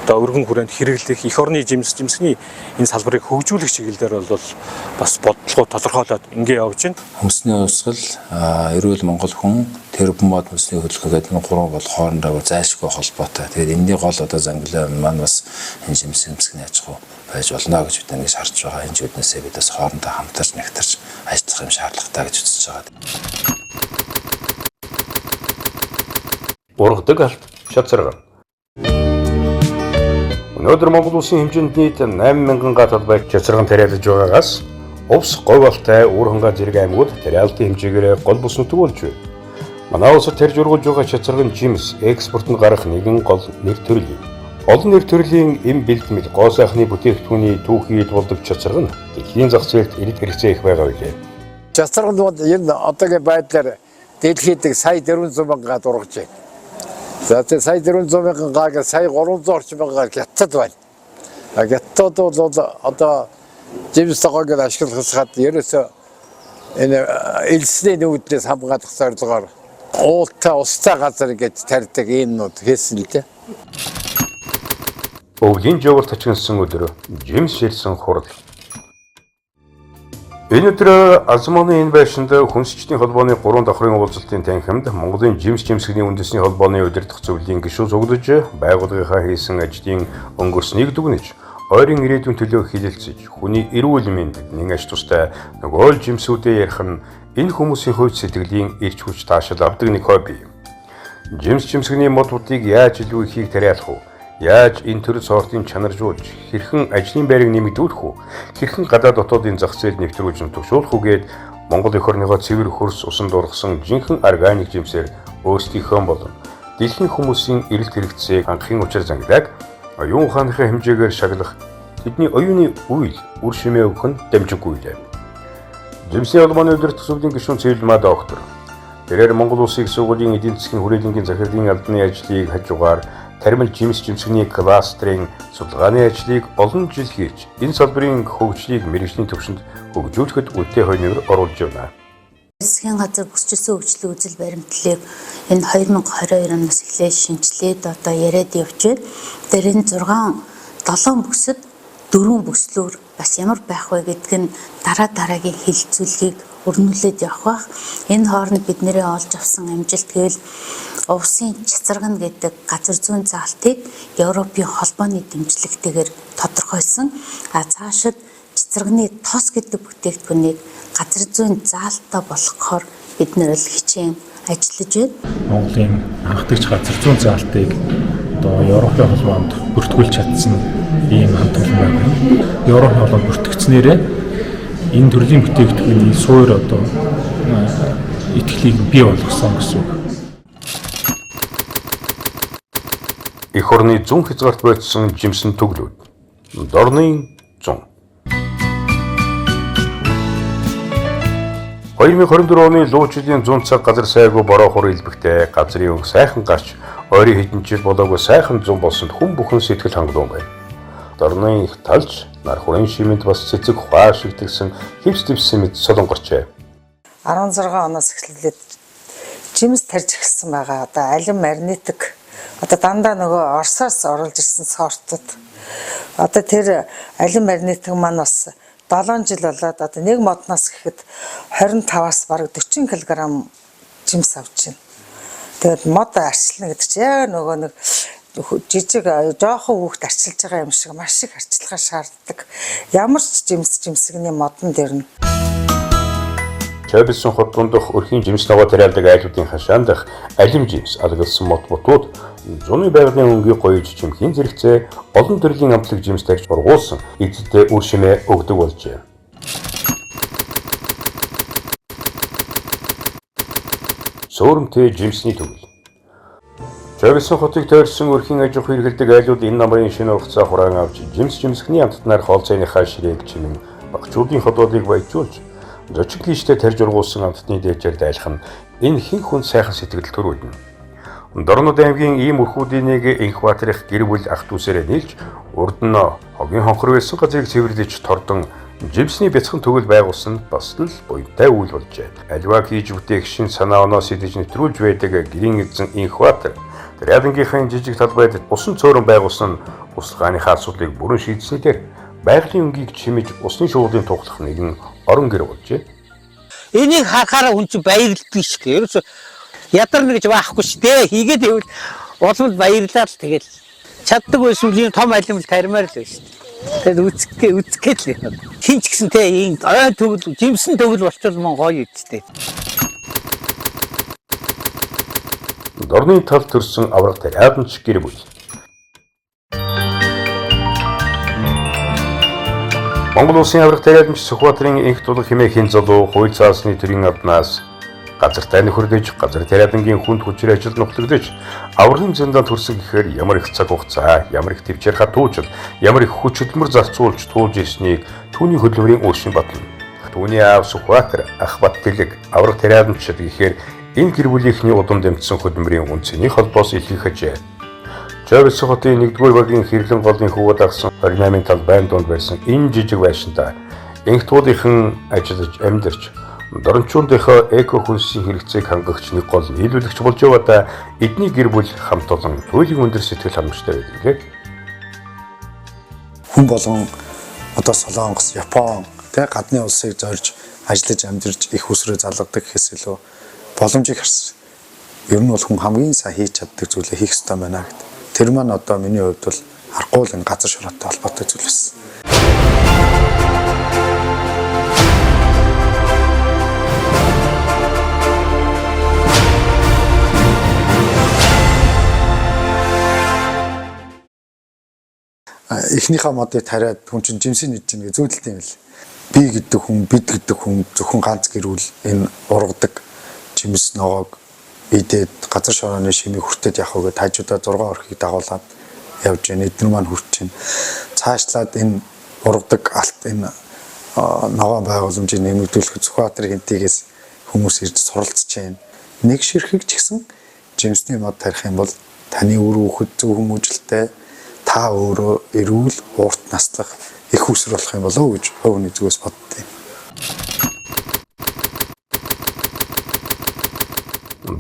одоо өргөн хүрээнд хэрэглэх эх орны жимсний энэ салбарыг хөгжүүлэх чиглэлээр бол бас бодлого тодорхойлоод ингэ явж байна. Хүнсний хувьсгал, эрүүл Монгол хүн, тэрбумод хүнсний хөдөлгөөн гэдэг нь гурав бол хоорондоо зайлшгүй холбоотой. Тэгээд энэний гол одоо зангилаа маань бас энэ жимсний аж ахуй байж болно гэж бид нэгж харж байгаа. Энэ зүуднээсээ бид бас хоорондоо хамтарч нэгтэрч ажиллах юм шаардлагатай гэж үзэж байгаа. Ургадаг алт шатсарган. Өнөөдөр Монгол улсын хэмжээнд нийт 8000 га талбайг шатсарган тариалж байгаагаас увс говьалтай үр ханга зэрэг аймагуд тариалтын хэмжээгээр гол бус нутаг болж байна. Манай улсад тарьж ургуулж байгаа шатсарган жимс экспортод гарах нэгэн гол нэр төрөл юм. Олон нэр төрлийн эм бэлтгэл гоо сайхны бүтээгдэхүүний түүхийд болдог шатсарган дэлхийн зах зээлд ирээд хэрэгцээ их байгаа билээ. Шатсарган энэ одоогийн байдлаар дэлхийд сая 400 мянга дургаж байна. За тэгээ сая 400 мянган гааг сая 300 орчим мянгаар гятад байна. Гятад бол одоо жимс тогоог ашиглахад ерөөсөө энэ элсний нүүднээс хамгаалах зорилгоор уултаа устай газар гэж тарьдаг энэ хийсэн л дээ. Өвлийн жаварт ачинсан өдөр жимс шилсэн хурал. Энэ өдөр Азманы энэ байшинд хүнсчдийн холбооны 3 давхрын уулзалтын танхимд Монголын жимсгний үндэсний холбооны удирдах зөвлөлийн гишүүн цуглаж байгууллагынхаа хийсэн ажлын өнгөрснийг дүгнэж ойрын ирээдүйн төлөө хилэлцэж хүний эрүүл мэнд нэг аж тустай нөгөө жимсүүдээ ярих нь энэ хүмүүсийн хувьд сэтгэлийн эрч хүч таашаал авдаг нэг хобби. Жимсгний модуудыг яаж илүү ихийг тариалах вэ? Яаж энэ төр сортын чанаржуулж хэрхэн ажлын байрыг нэмэгдүүлэх үү? Хэрхэн гадаад дотоодын зах зээл нэвтрүүлж төвшүүлэх үгээд Монгол эх орныхоо цэвэр хөрс усанд ургасан жинхэнэ органик жимсээр өөрсдийнхөө болон дэлхийн хүмүүсийн эрэлт хэрэгцээг хангахын учир зангидаг оюун ухааныхаа хэмжээгээр шаглах тэдний оюуны үйл үр шимээ өгөх нь дамжиггүй лээ. Жимсний холбооны удирдах зөвлөлийн гишүүн Цэвэлмаа доктор тэрээр Монгол Улсын их сургуулийн эдийн засгийн хүрээлэнгийн захирлын албаны ажлыг хажуугаар Тармил жимсгний кластерын судалгааны ажлыг олон жил хийж энэ салбарын хөгжлийг мэргэжлийн түвшинд хөгжүүлэхэд үнэтэй хойноор оруулж байна. Засгийн газар бүсчилсэн хөгжлийн үзэл баримтлалыг энэ 2022 оноос эхлээд шинжилээд одоо яриад явж байна. Тэр энэ 7 бүсэд 4 бүслүүр бас ямар байх вэ гэдг нь дараагийн хилцүүлгийг өрнүүлээд явах бах. Энэ хооронд бидний олж авсан амжилт гэвэл Увсын Чацарган гэдэг газар зүйн заалтыг Европын холбооны дэмжлэгтэйгээр тодорхойлсон. Цаашид Чацарганы тос гэдэг бүтээгдэхүүнийг газар зүйн заалтаа болгохоор бид нэр хичээн ажиллаж байна. Монголын анхдагч газар зүйн заалтыг одоо Европын холбоонд бүртгүүлж чадсан ийм хамт олон байна. Европын холбоонд бүртгэгдснээрээ энэ төрлийн бүтээгдэхүүний суур одоо итгэлийг бий болгосон гэсэн үг. Эх орны зүүн хязгаарт байцсан жимсэн төглүүд. Дорны 100. 2024 оны луу жилийн 100 цаг газар сайгүй бороо хур илбэгтэй газрын өнгө сайхан гарч ойрын хэдэн жил болоогүй сайхан 100 болсонд хүн бүхэн сэтгэл хангалуун байна. Дорны их талж нар хүрэн шимэнд бас цэцэг хаа шигдгсэн хивс дэвсэн мэд солонгорчээ. 16 оноос эхлээд жимс тарж эхэлсэн байгаа. Одоо алим маринетик одоо дандаа нөгөө Оросоос оруулж ирсэн сортууд. Одоо тэр алим маринетик маань бас 7 жил болоод одоо нэг модноос гэхэд 25-аас бараг 40 кг жимс авч байна. Тэгээд мод арчилна гэдэг чинь яг нөгөө нэг жижиг жоохон хүүхд арчилж байгаа юм шиг маш их арчилгаа шаарддаг. Ямар ч жимсгний модон дэрнэ. Чойбилсон хотгон дох өрхийн жимс ногоо тариалдаг айлуудын хашаан дах алим жимс алгалсан мод бутууд зуны байгалийн өнгийг гоёж чимхийн зэрэгцээ олон төрлийн амтлаг жимс тарьж ургуулсан эцэдээ үр шимээ өгдөг болжээ. Сөөрөмтэй жимсний төгөл. Чойбилсон хотыг тойрсон өрхийн аж ахуй хэрэглэдэг айлууд энэ намрын шинэ хугацаа хураан авч жимсхний амттнаар хоол цайныхаа ширээг чимэн багчуудын ходоодыг баяжуулж зочин клиштэй тарьж ургуулсан амттны дээжээр дайлах нь энэ хин хүн сайхан сэтгэл төрүүлнэ. Дорнод аймгийн ийм өрхүүдийн нэг Инхбаатарх гэр бүл ах дүүсээрээ нийлж урд нь хогийн хонхор байсан газрыг цэвэрлэж тордон жимсний бяцхан төгөл байгуулсан бас л буянтай үйл болжээ. Аливаа хийж бүтээх шин санаа оноос идэж нэвтрүүлж байдаг гэрийн эзэн Инхбаатар Тэрядангийнхын жижиг талбайд усан цөөрөн байгуулсан услахааныхаа асуудлыг бүрэн шийдснээр байгалийн өнгийг чимэж усны шуудын туглах нэгэн орон гэр болжээ. Энийг харахаараа хүн чинь баярлдаг шүү дээ. Ерөөсө ядарна гэж баахгүй шүү дээ. Хийгээд ивэл улам баярлаад л тэгэл чаддаг байсан юм том алимл таримаар л байсан. Тэгэл үзгээд л юм. Хин ч гэсэн те ийм ой төгөл жимсэн төгөл болчихвол мөн гоё үсттэй. Дорны тал төрсөн авраг тариадч гэр бүл. Монгол улсын авраг тариадч Сүхбаатарын инх тулах хэмээхийн залуу хууль цаасны төрийн амтнаас газартай нөхөрлөж, газар тариадангийн хүнд хүчээр ажилд нухлагдаж, аврагын зэндаан төрсөн гэхээр ямар их цаг хугацаа, ямар их төвчээр хатуужил, ямар их хүч хөдөлмөр зарцуулж туулж ирснийг түүний хөдөлмөрийн өөршин батна. Түүний аав Сүхбаатар ах Баттэлэг авраг тариадчид гэхээр энэ гэр бүлийнхний удам дэмжсэн хөдөлмөрийн үнцний холбоос илэрхийлж ажээ. Чойбилсон хотын 1-р багийн хэрлэн голын хөвөд агсан 28-ын тал байн донд байсан энэ жижиг байшинтай инхтуудынхан ажиллаж амьдарч дорончуундынхоо эко хөлсийн хэрэгцээг хангагч нэг гол нийлүүлэгч болж яваадаа эдний гэр бүл хамт олон туйлын өндөр сэтгэл хангамжтай байдаг. Хүн болгон одоо Солонгос, Япон гадны улсыг зорж ажиллаж амьдарч их усроо залгадаг гэхээс илүү боломжийг харсан. Ер нь бол хүн хамгийн сайн хийж чаддаг зүйлээ хийх ёстой байна гэдэг. Тэр маань одоо миний хувьд бол аргагүй л энэ газар шороотой холбоотой зүйл байсан. Эхнийхээ модыг тариад хүн чинь жимсийн нийт чинь зүйдэлт юм л. Би гэдэг хүн, бид гэдэг хүн зөвхөн ганц гэрүүл энэ ургадаг жимс ногоог идээд газар шорооны шимийг хүртээд явах гээд хажуудаа 6 орхийг дагуулад явж байна. Эдгээр маань хүрч байна. Цаашлаад энэ ургадаг алт энэ ногоон байгууламжийг нэмэгдүүлэх Сүхбаатарын хинтигээс хүмүүс ирж суралцж байна. Нэг ширхэг ч гэсэн жимсний мод тарих юм бол таны үр хүүхэд зөв хүмүүжлтэй та өөрөө эрүүл урт наслах их хүсэр болох юм болов уу гэж өвний зүгээс боддیں۔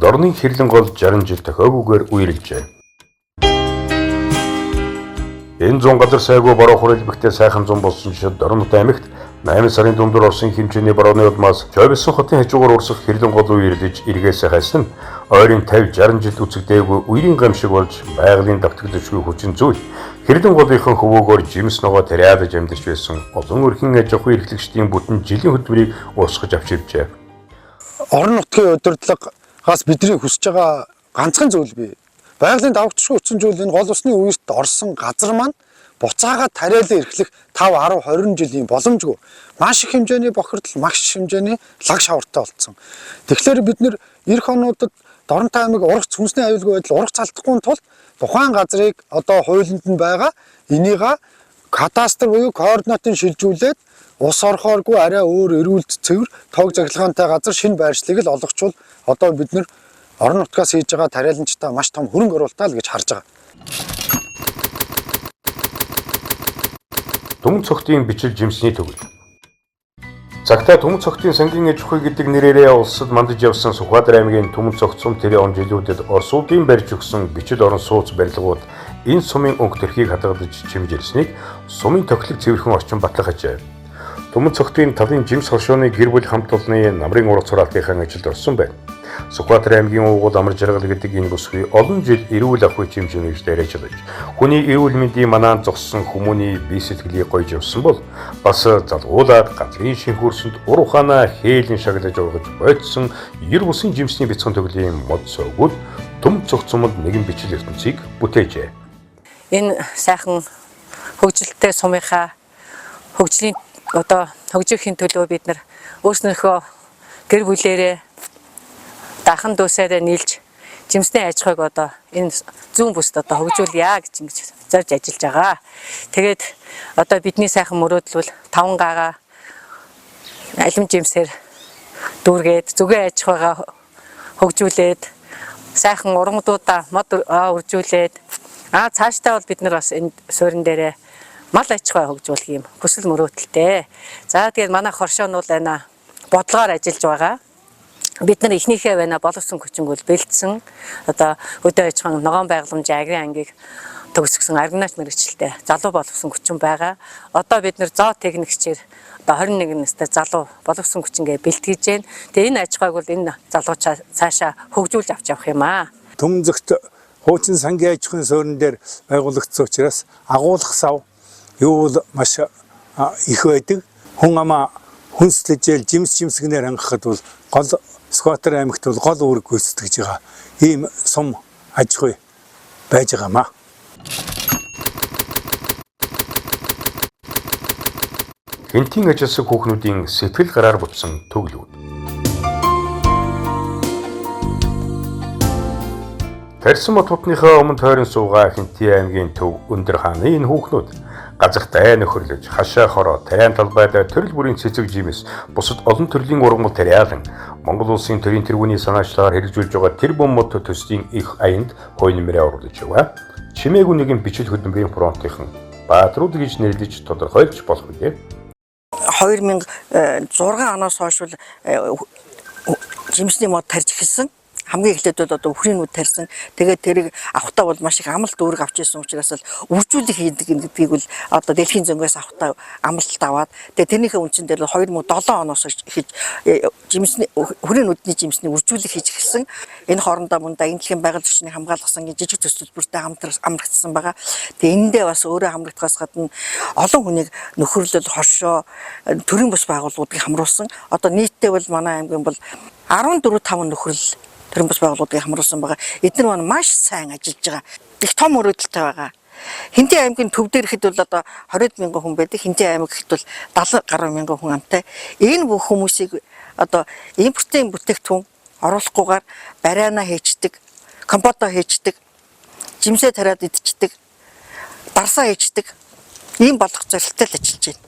Дорны хэрлэн гол 60 жил тохиогүйгээр үерэлжээ. Энэ зүүн газар сайгүй бороо хүрээлбэгтэй сайхан зүүн болсон шид Дорнод аймагт 8 сарын дундуур орсон хэмжээний борооны улмаас Чойбилсон хотын хажуугаар урсах хэрлэн гол үерэлж эргээсээ хайсан ойрын 50-60 жил үцэгдээгүй үерийн гамшиг болж байгалийн давтагдчихгүй хүчин зүйл хэрлэн голынхан хөвөөгөөр жимс ногоо тариадаж амьдарч байсан олон өрхийн аж ахуй эрхлэгчдийн бүтэн жилийн хөдөлмөрийг уусгаж авч ивжээ. Орон нутгийн удирдлагаас бидний хүсэж байгаа ганцхан зүйл бий. Байгалийн давтагдчихгүй хүчин зүйл энэ гол усны үерт орсон газар маань буцаагаад тариалан эрхлэх 5, 10, 20 жилийн боломжгүй маш их хэмжээний бохирдол, маш их хэмжээний лаг шавартай болсон. Тэгэхээр бид нэр эх онуудад Доронтой аймаг ургац хүнсний аюулгүй байдал ургац алдахгүй тул тухайн газрыг одоо хуулинд нь байгаа энийг кадастр буюу координатын шилжүүлээд ус орхооргүй арай өөр эрүүлт цэвэр тог заглагаантай газар шинэ байршлыг л олгочвол одоо бид нэр орон нутгаас хийж байгаа тариаланчтай маш том хөрөнгө оруулалтаа л гэж харж байгаа. Түмэн цогтын бичил жимсний төгөл. Цагтаа Түмэн цогтын сангийн аж ахуй гэдэг нэрээрээ улсад мандаж явсан Сүхбаатар аймгийн Түмэн цогт сум тэрийн он жилүүдэд Орос улсын барьж өгсөн бичил орон сууц барилгууд энэ сумын өнгө төрхийг хадгалж чимж ирснийг сумын тохилог цэвэрхэн орчин батлах ажээ. Түмэн цогтын талын жимс хоршооны гэр бүл хамт олонны намрын ургац хураалтынхаа ажилд орсон байна. Сүхбаатар аймгийн уугуул амар жаргал гэдэг энэ бүсгүй олон жил эрүүл ах үе хэмжээнээс дайрачилж хүний эрүүл мэндийн манаанд зогссон хүмүүний бие сэтгэлийг гойж явсан бол бас залгуулаад газрын шинхүүрсэнд ур ухаанаа хээлэн шаглаж ургаж бойдсон ер бусын жимсний бяцхан төглийн мод сувгууд Түмэн цогцомод нэгэн бичил ертөнцийг бүтээжээ. Энэ сайхан хөгжилтэй сумынхаа хөгжлийн хөгжихийн төлөө бид нар өөрснөөхөө гэр бүлээрээ дахан дүүсээрээ нийлж жимсний аж ахуйг энэ зүүн бүст хөгжүүлъя гэж ингэж зорж ажиллаж байгаа. Тэгээд бидний сайхан мөрөөдөл бол 5 гаага алим жимсээр дүүргээд зүгээ аж ахуйгаа хөгжүүлээд сайхан ургамдуудаа мод үржүүлээд цаашдаа бол бид нар бас энэ суурин дээрээ мал аж ахуй хөгжүүлэх юм хүсэл мөрөөдөлтэй. За тэгээд манай хоршоо нь бол байна бодлогоор ажиллаж байгаа. Бид нар эхнийхээ байна боловсон хүчингүүл бэлдсэн өдөө аж ахуйн ногоон байгууламжийн агрын ангийг төгсгсөн аргинаач мэргэжилтэй залуу боловсон хүчин байгаа. Одоо бид нар зоо техникчээр 21 настай залуу боловсон хүчингээ бэлтгэж байна. Тэгээ энэ аж ахуйг бол энэ залуучаа цаашаа хөгжүүлж авч явах юм аа. Түмэн цогт хуучин сангийн аж ахуйн суурин дээр байгуулагдсан учраас агуулгах сав юу бол маш их байдаг. Хүн амаа хүнслэжэл жимс жимсгнээр хангахад бол гол Сүхбаатар аймагт бол гол үүрэг гүйцэтгэж байгаа ийм сум аж ахуй байж байгаамаа. Хинтийн ажилсаг хүүхнүүдийн сэтгэл гараар бүтсэн төглүүд. Тарьсан мототныхаа өмнө тойрон суугаа Хинтийн аймгийн төв өндөр хааны энэ хүүхнүүд газартай нөхөрлөж хашаа хороо тариан талбайд төрөл бүрийн цэцэг жимс бусад олон төрлийн ургамал тариалан Монгол улсын төрийн тэргүүний санаачлагаар хэрэгжүүлж байгаа тэр бомбот төслийн их аянд хойно нэмрээ оруулж яваа. Чимээгүй нэгэн бичил хөдөлмөрийн фронтынхан баатрууд гэж нэрлэж тодорхойлж болох үү? 2006 оноос хойш жимсний мод тарьж эхэлсэн. Хамгийн эхлээд бол үхрийн нүд тарьсан. Тэгээд тэрийг авахтаа бол маш их амлалт үүрэг авч ирсэн учраас л үржүүлэх хийдэг гэдгийг бол дэлхийн зөнгөөс авахтаа амлалт аваад тэгээд тэрнийхээ үндсэн дээр 2007 оноос хийж жимсний үхрийн нүдний жимсний үржүүлэх хийж эхэлсэн. Энэ хоорондоо мөн энэ дэлхийн байгаль орчныг хамгаалах сангийн жижиг төсөлбөртэй амрагдсан байгаа. Тэгээд эндээ бас өөрөө хамрагдахаас гадна олон хүнийг нөхөрлөл, хоршоо, төрийн бус байгууллагуудыг хамруулсан. Одоо нийтдээ бол манай аймгийн бол 14-5 нөхрөл төрийн бас байгууллагуудыг хамруулсан байгаа. Эдгээр маань маш сайн ажиллаж байгаа. Их том мөрөөдөлтэй байгаа. Хинтийн аймгийн төв дээр ихэд бол 20 мянган хүн байдаг. Хинтийн аймаг ихэд бол 70 гаруй мянган хүн амтай. Энэ бүх хүмүүсийг импортын бүтээгдэхүүн оруулахгүйгээр бариана хийчдэг, компото хийчдэг, жимсээ тариад идчихдэг, дарсаа хийчдэг. Ийм болох зорилттой л ажиллаж байна.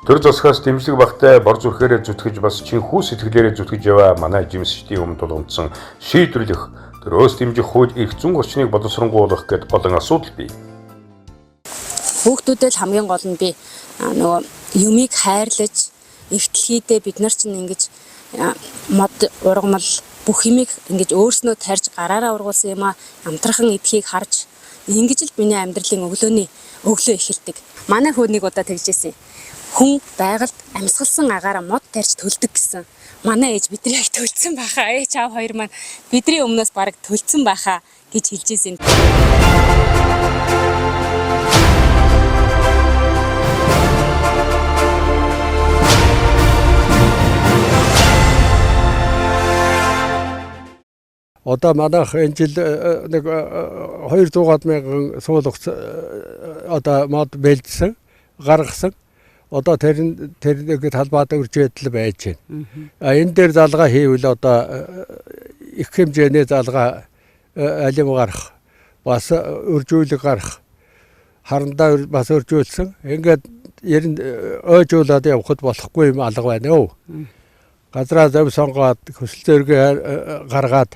Төр засгаас дэмжлэг багтай бор зүрхээрээ зүтгэж бас чинхүү сэтгэлээрээ зүтгэж яваа манай жимсчдийн өмнө тулгамдсан шийдвэрлэх төрөөс дэмжих хууль эрх зүйн орчныг боловсронгуулах гэд олон асуудал бий. Хүүхдүүдэд хамгийн гол нь би юмыг хайрлаж эвтлэхийдээ бид нар чинь ингэж мод ургамал бүх юмыг ингэж өөрснөө тарьж гараараа ургуулсан юм амтрахан эдхийг харж ингэж л миний амьдралын өглөө эхэлдэг. Манай хөөнийг удаа тэгжсэн. Хүн байгальд амьсгалсан агаараа мод тарьж төлдөг гэсэн. Манай ээж бидний яг төлцсөн байхаа. Ээж аав хоёр маань бидний өмнөөс бараг төлцсөн байхаа гэж хэлжсэн. Одоо манайх энэ жил нэг 200 мянган суулгац одоо мод бэлдсэн, гаргасан. Одоо тэр нэг талбайд үржээдэл байж байна. Энэ дээр залгаа хийвэл одоо их хэмжээний залгаа алим гарах, бас үржүүлэг гарах, харандаа бас үржүүлсэн. Ингээд ойжуулаад явахд болохгүй юм алга байна өө. Газраа зөв сонгоод хөсөл зөргээ гаргаад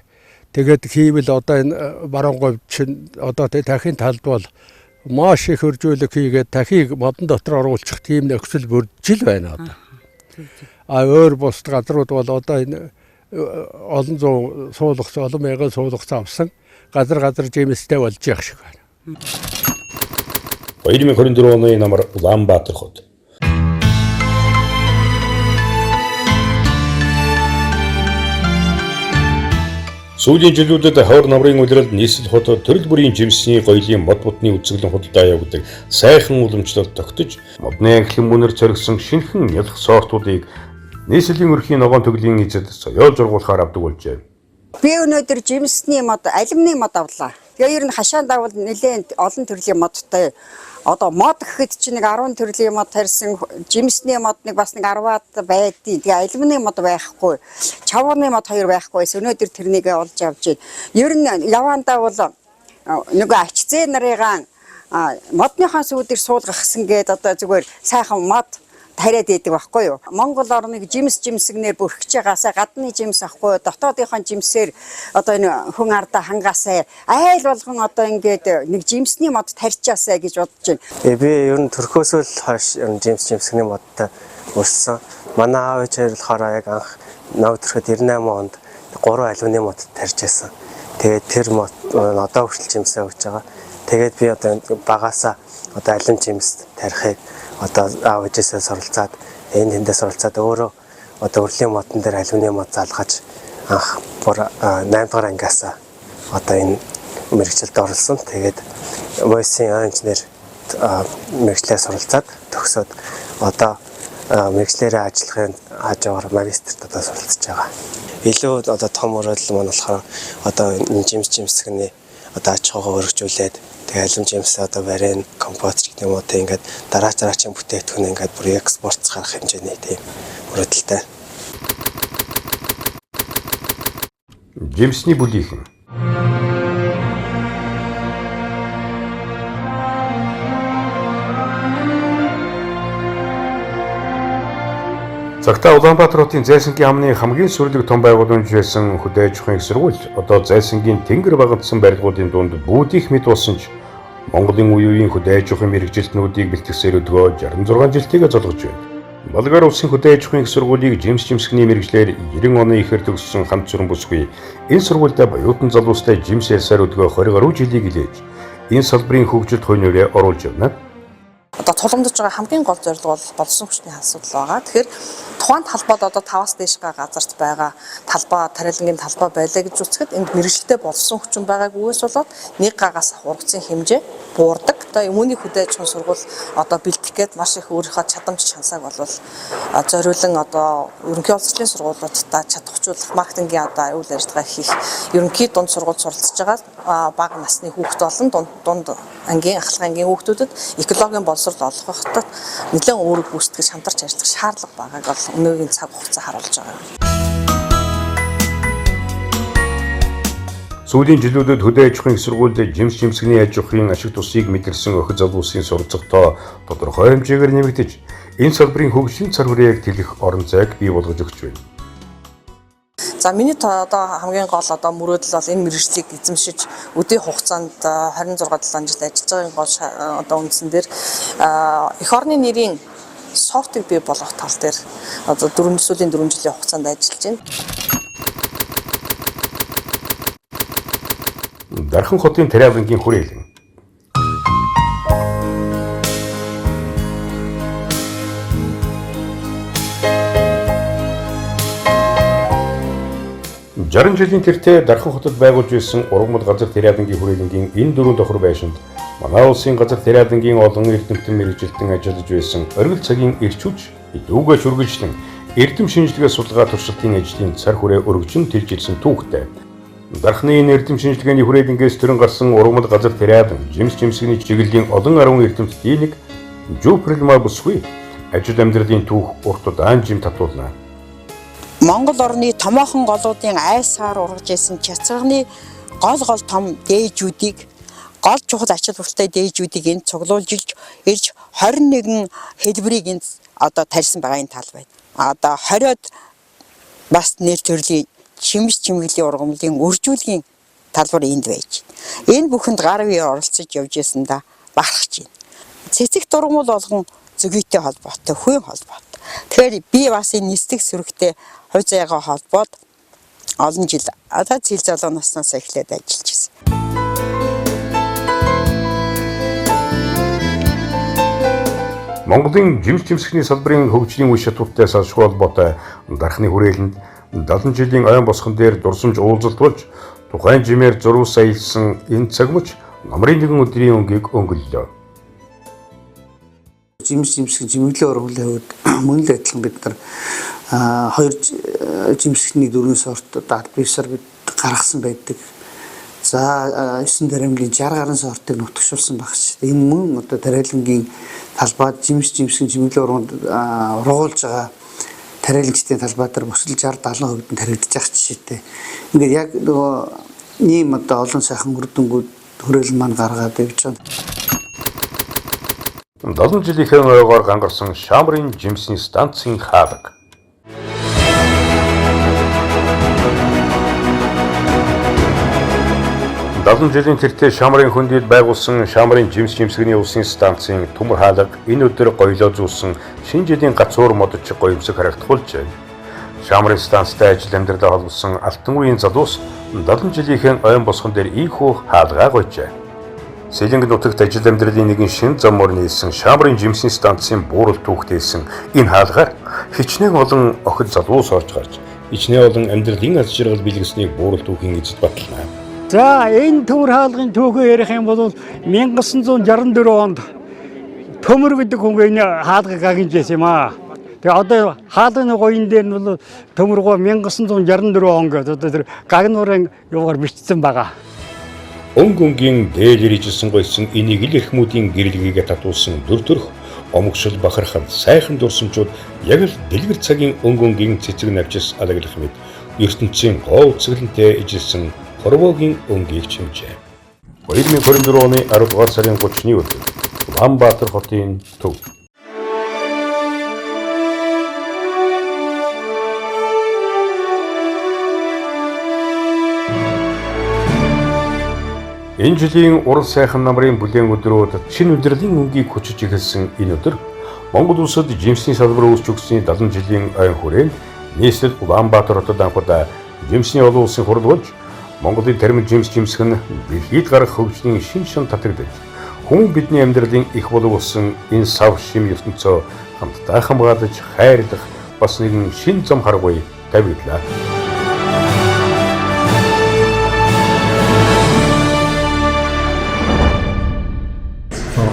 тэгээд хийвэл одоо энэ баруун чинь одоо дахин талд бол маш их үржүүлэг хийгээд дахийг модон дотор оруулах тийм нөхцөл бүрдэж байна одоо. Өөр бус газрууд бол одоо энэ олон зуун суулгац, олон мянган суулгац авсан газар жимстэй болж явах шиг байна. 2024 оны намар Улаанбаатар хот. Сүүлийн жилүүдэд ховор намрын улиралд нийслэл хот төрөл бүрийн жимсний гоёлын мод будны үзэсгэлэн худалдаа явуулдаг сайхан уламжлалт тогтож, модны анхлан мөнөр зориулсан шинэхэн ялах сортуудыг нийслэлийн өрхийн ногоон төглийн эзэд соёол зургуулахаар авдаг болжээ. Би өнөөдөр жимсний мод, алюминий мод авлаа. Тэгээ ер нь хашаанд авал нэлээд олон төрлийн модтой. Одоо мод гэхэд чи нэг 10 төрлийн мод тарьсан, жимсний мод нэг бас нэг 10-аад байдیں۔ Тэгээ алюминий мод байхгүй. Чавганы мод 2 байхгүй. Өнөөдөр тэрнийг олж авч байна. Ер нь явандаа бол нөгөө ач зээ нарыгаан модныхаа сүүдэр суулгахсан гээд одоо зүгээр сайхан мод тариад идэг байхгүй юу. Монгол орныг жимсгнээр бүрхэж байгаасаа гадны жимс ахгүй, дотоодынхон жимсээр одоо энэ хүн ардаа хангаасаа айл болгон одоо ингээд нэг жимсний мод тарьчаасаа гэж бодож байна. Би ер нь төрхөөсөө л хойш жимсгний модтой өссөн. Манай аав ээж болохоор яг анх нав төрөхөд 98 онд 3 алюминий мод тарьж байсан. Тэгээд тэр мод одоо хүртэл жимсээ өгч байгаа. Тэгээд би одоо багаасаа одоо алюминий жимс тарихыг одоо аав ээжээсээ суралцаад энэ тэндээс суралцаад өөрөө одоо урлагийн модон дээр алюминий мод залгаж анх 8 дугаар ангиас одоо энэ мэргэжилд оролцсон. Тэгээд voice-ийн инженер мэргэжлээ суралцаад төгсөөд одоо мэргэжлээрээ ажиллахын хажуугаар магистрт одоо суралцж байгаа. Илүү одоо том өрөөлөл маань болохоор одоо энэ жимсгний одоо аж ахуйгаа өргөжүүлээд тэгээ алюминий жимс одоо барин компост гэх юм уу тэг ингээд дараачийн бүтээгдэхүүн ингээд бүр экспортч гарах хэмжээний тийм өрөөдөлтэй. Жимсний бүлийнхэн. Цагтаа Улаанбаатар хотын Зайсангийн амны хамгийн сүрлэг том байгууламж байсан хөдөө аж ахуйн их сургууль одоо Зайсангийн тэнгэр багтсан барилгуудын дунд бүүдийнх мэт болсон ч Монголын үеийн хөдөө аж ахуйн мэргэжилтнүүдийг бэлтгэсээр өдгөө 66 жилтэйгээ золгож байна. Болгар улсын хөдөө аж ахуйн их сургуулийг жимсгний мэргэжлэр 90 оны ихэр төгссөн хамт зүрэн бүсгүй энэ сургуультай Баяутан залуустай жимс ярьсаар өдгөө 20 гаруй жилийг илээж энэ салбарын хөгжилд хойноороо оруулж явна. Одоо тулгамдж байгаа хамгийн гол зорилго бол болсон хүчний асуудал байгаа. Тэгэхээр тухайн талбайд одоо 5-аас дээшгээ газарт байгаа талбай, тариалангийн талбай байлаа гэж үзэхэд энд мэргэжилтэд болсон хүчин байгаагүй үес болоод нэг гагаас ургацын хэмжээ буурдаг. Одоо өмнөний хөдөө аж ахуйн сургууль одоо бэлтгэх гээд маш их өөрийнхөө чадамж чансааг болвол зориулан одоо ерөнхий улсын сургуулиудаа чадахжуулах маркетингийн одоо үйл ажиллагаа хийх ерөнхий дунд сургууль суралцж байгаа бага насны хүүхд болон дунд ангийн ахлах ангийн хүүхдүүдэд экологийн боловсрол олох хатад нэлээд өөрөг гүйцэтгэж хамтарч ажиллах шаардлага байгааг бол өнөөгийн цаг хугацаа харуулж байгаа. Сүүлийн жилүүдэд хөдөө аж ахуйн сургуульд жимсгний аж ахуйн ашиг тусыг мэдэрсэн охид залуусын суралцахтоо тодорхой хэмжээгээр нэмэгдэж энэ салбарын хөгжлийн цар хүрээг тэлэх орон зайг бий болгож өгч байна. За миний одоо хамгийн гол одоо мөрөөдөл бол энэ мэргэжлийг эзэмшиж өдөө хугацаанд 26-7 жил ажиллаж байгаа гол одоо үндсэн дээр эх орны нэрийн софтыг бий болгох тал дээр одоо 4 жилийн хугацаанд ажиллаж байна. Дархан хотын тариалангийн хүрээлэн. Жаран жилийн тэртээ Дархан хотод байгуулж байсан ургамал газар тариалангийн хүрээлэнгийн энэ 4 давхар байшинд манай улсын газар тариалангийн олон эрдэмтэн мэргэжилтэн ажиллаж байсан оргил цагийн эрч хүч дүүгээ шүргэжлэн эрдэм шинжилгээ судалгаа туршилтын ажлын цар хүрээ өргөжин тэлжилсэн түүхтэй. Дархны энэ эрдэм шинжилгээний хүрээлэнгээс төрөн гарсан ургамал газар тариалан жимсгний чиглэлийн олон 10 эрдэмтдийн нэг Жуприлма бүсгүй ажил амьдралын түүх урт удаан жим татуулна. Монгол орны томоохон голуудын айсаар ургаж исэн чацганы гол том дээжүүдийг гол чухал ач холбогдолтой дээжүүдийг энд цуглуулж ирж 21 хэлбэрийг энд одоо тарьсан байгаа энэ тал байна. Одоо 20-од бас нэр төрлийн чимс чимгэлийн ургамлын үржүүлгийн талбар энд байж. Энэ бүхэнд гар бие оролцож явж байсандаа бахархаж байна. Цэцэг дургамал болгон зөгөөтэй холбоотой, хүн холбоотой. Тэгэхээр би бас энэ нислэг сүрэгтэй хувь заяагаа холбоод олон жил одоо цэл залуу наснаас эхлээд ажиллаж байна. Монголын жимсгний салбарын хөгжлийн үе шатуудтай салшгүй холбоотой Дархны хүрээлэнд 70 жилийн ойн босгон дээр дурсамж уулзалт болж Тухайн жимээр зурвас аялсан энэ цагмч намрын нэгэн өдрийн өнгийг өнгөллөө. Жимс жимсгийн жимэглээ ургуулын хувьд мөн л адилхан бид нар хоёр жимсгний 4 сорт албисаар бид гаргасан байдаг. За 9 тариамлын 60 гаруй сортыг нутагшуулсан багч. Энэ мөн одоо тариалангийн талбайд жимс жимсгийн жимэглээ ургуулж байгаа тариалагчдын талбай дээр бүсэл 60-70% нь таригдчих жишээтэй. Ингээд яг нөгөө ийм одоо олон сайхан үрдэнгүүд хүрээлэн маань гаргаад явж байна. 7 жилийнхээ ойгоор гангарсан Шамрын жимсний станцын хаалга. Далан жилийн тэртээ Шамрын хөндөд байгуулсан Шамрын жимс жимсгний улсын станцын төмөр хаалга энэ өдөр гоёлоо зүүсэн шинэ жилийн гацуур модч гоёмсог харагдахулжээ. Шамрын станцтай ажил амьдралаа холбосон алтан үеийн залуус 7 жилийнхэн ойн босгон дээр ийхүү хаалгаа гойжээ. Сэлэнг нутагт ажил амьдралын нэгэн шин заммор нийлсэн Шамрын жимсний станцын буурал түүхтээсэн энэ хаалгаар хичнээн олон охид залуус орж гарч ичнээн олон амьдралын аз жаргал бэлгэснийг буурал түүхийн эзэд батална. За энэ төмөр хаалгын түүхээ ярих юм бол 1964 онд төмөр гэдэг хүн энэ хаалгыг агнжсэн юм аа. Тэгээ одоо хаалгын гоён дээр нь бол төмөргөө 1964 он гэдэг одоо тэр гагнуурын юугаар бичсэн байгаа. Өнгөнгийн дээлэр ижилсэн гойсон энийг л эрхмүүдийн гэрэлгийгээ татуулсан дүртөрх омогшил бахархал сайхан дурсамжууд яг л дэлгэр цагийн өнгөнгийн цэцэг навчис алаглах мэд ертөнцийн гоо цэглэнтэй ижилсэн Хорвогийн өнгийг чимжээ. 2024 оны 10 дугаар сарын 30-ны өдөр Улаанбаатар хотын төв. Энэ жилийн уран сайхан намрын бүлээн өдрүүд шинэ удирдлагын өнгийг хүчиж эхэлсэн энэ өдөр Монгол улсад жимсний салбар үүсч өгсөн 70 жилийн ойн хүрээнд нийслэл Улаанбаатар хотод анхудаа жимсний олон улсын хурал болж Монголын термин жимс жимсэх нь дэлхийд гарах хөгжлийн шин шин татагдаж хүн бидний амьдралын их болов болсон энэ сав шим ертөнцөө хамтдаа хамгаалж хайрлах бас нэгэн шин зам харгуй тавиглаа.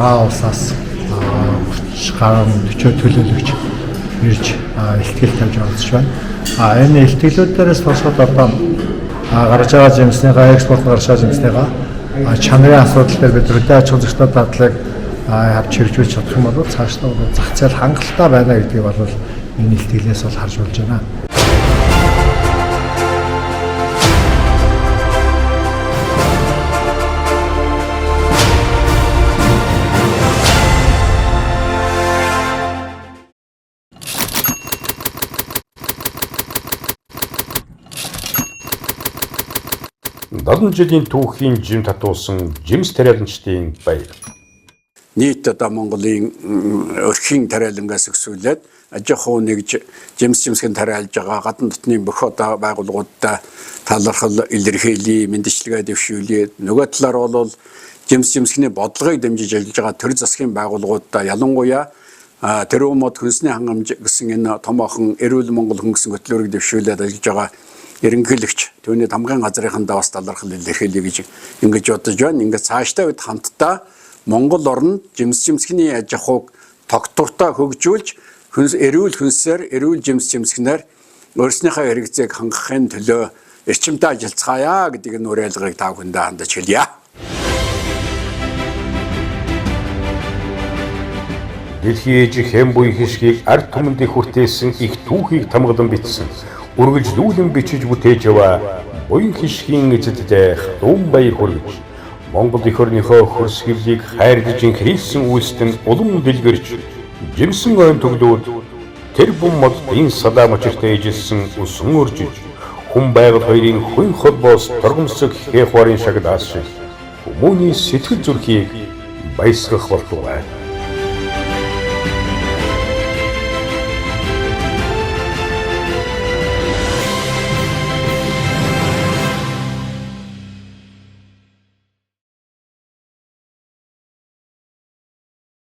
Улсаас 40 төлөөлөгч ирж илтгэл тавьж оролцож байна. Энэ илтгэлүүдээс босоод одоо гарч байгаа жимснийгаа экспорт гарч байгаа жимснийгаа чанарын асуудал дээр бид хөдөө аж ахуйн зохицол дадлыг авч хэрэгжүүлж чадах юм бол цаашдаа зах зээл хангалттай байна гэдгийг бол энэ илтгэлээс бол харж болж байна. Далан жилийн түүхийн жим татуулсан жимс тариаланчдын баяр. Нийт одоо Монголын өрхийн тариалангаас өсвөлээд аж ахуй нэгж жимс жимсгэн тариалж байгаа гадна дотны бүх одоо байгууллагуудаа талархал илэрхийлээ, мэндчлэгээ дэвшүүлээ. Нөгөө талаар бол жимс жимсгний бодлогыг дэмжиж ажиллаж байгаа төр засгийн байгууллагуудаа ялангуяа тэрүүн мод хүнсний хангамж гэсэн энэ томоохон эрүүл Монгол хүн гэсэн хөтөлбөрийг дэвшүүлээд ажиллаж байгаа ерөнхийлөгч түүний тамгын газрынхандаа бас талархал илэрхийлье гэж ингэж бодож байна. Ингээд цаашдаа бид хамтдаа Монгол орнд жимс жимсгний аж ахуйг тогтвортой хөгжүүлж эрүүл хүнсээр эрүүл жимс жимсгнээр өөрснийхөө хэрэгцээг хангахын төлөө эрчимтэй ажиллацгаая гэдэг энэ уриалгыг та бүхэндээ хандаж хэлье. Дэлхийн ээжих хэм буй хишгийг ард түмэндээ хүртээсэн их түүхийг тамгалан бичсэн. Үргэлжлүүлэн бичиж бүтээж яваа буян хишгийн эцэдтэй дум баяр хүргэж Монгол эх орныхоо хөрс хэвлийг хайрлаж инхрийлсэн үйлсэнд улам дэлгэрч жимсэн ойн төглүүд тэр бум модын салаа мочиртай ижилсэн усан өржиж хүн байгаль хоёрын хүн холбоос торгомсог хээх хуарын шагнаас шиг хүмүүний сэтгэл зүрхийг баясгах болов.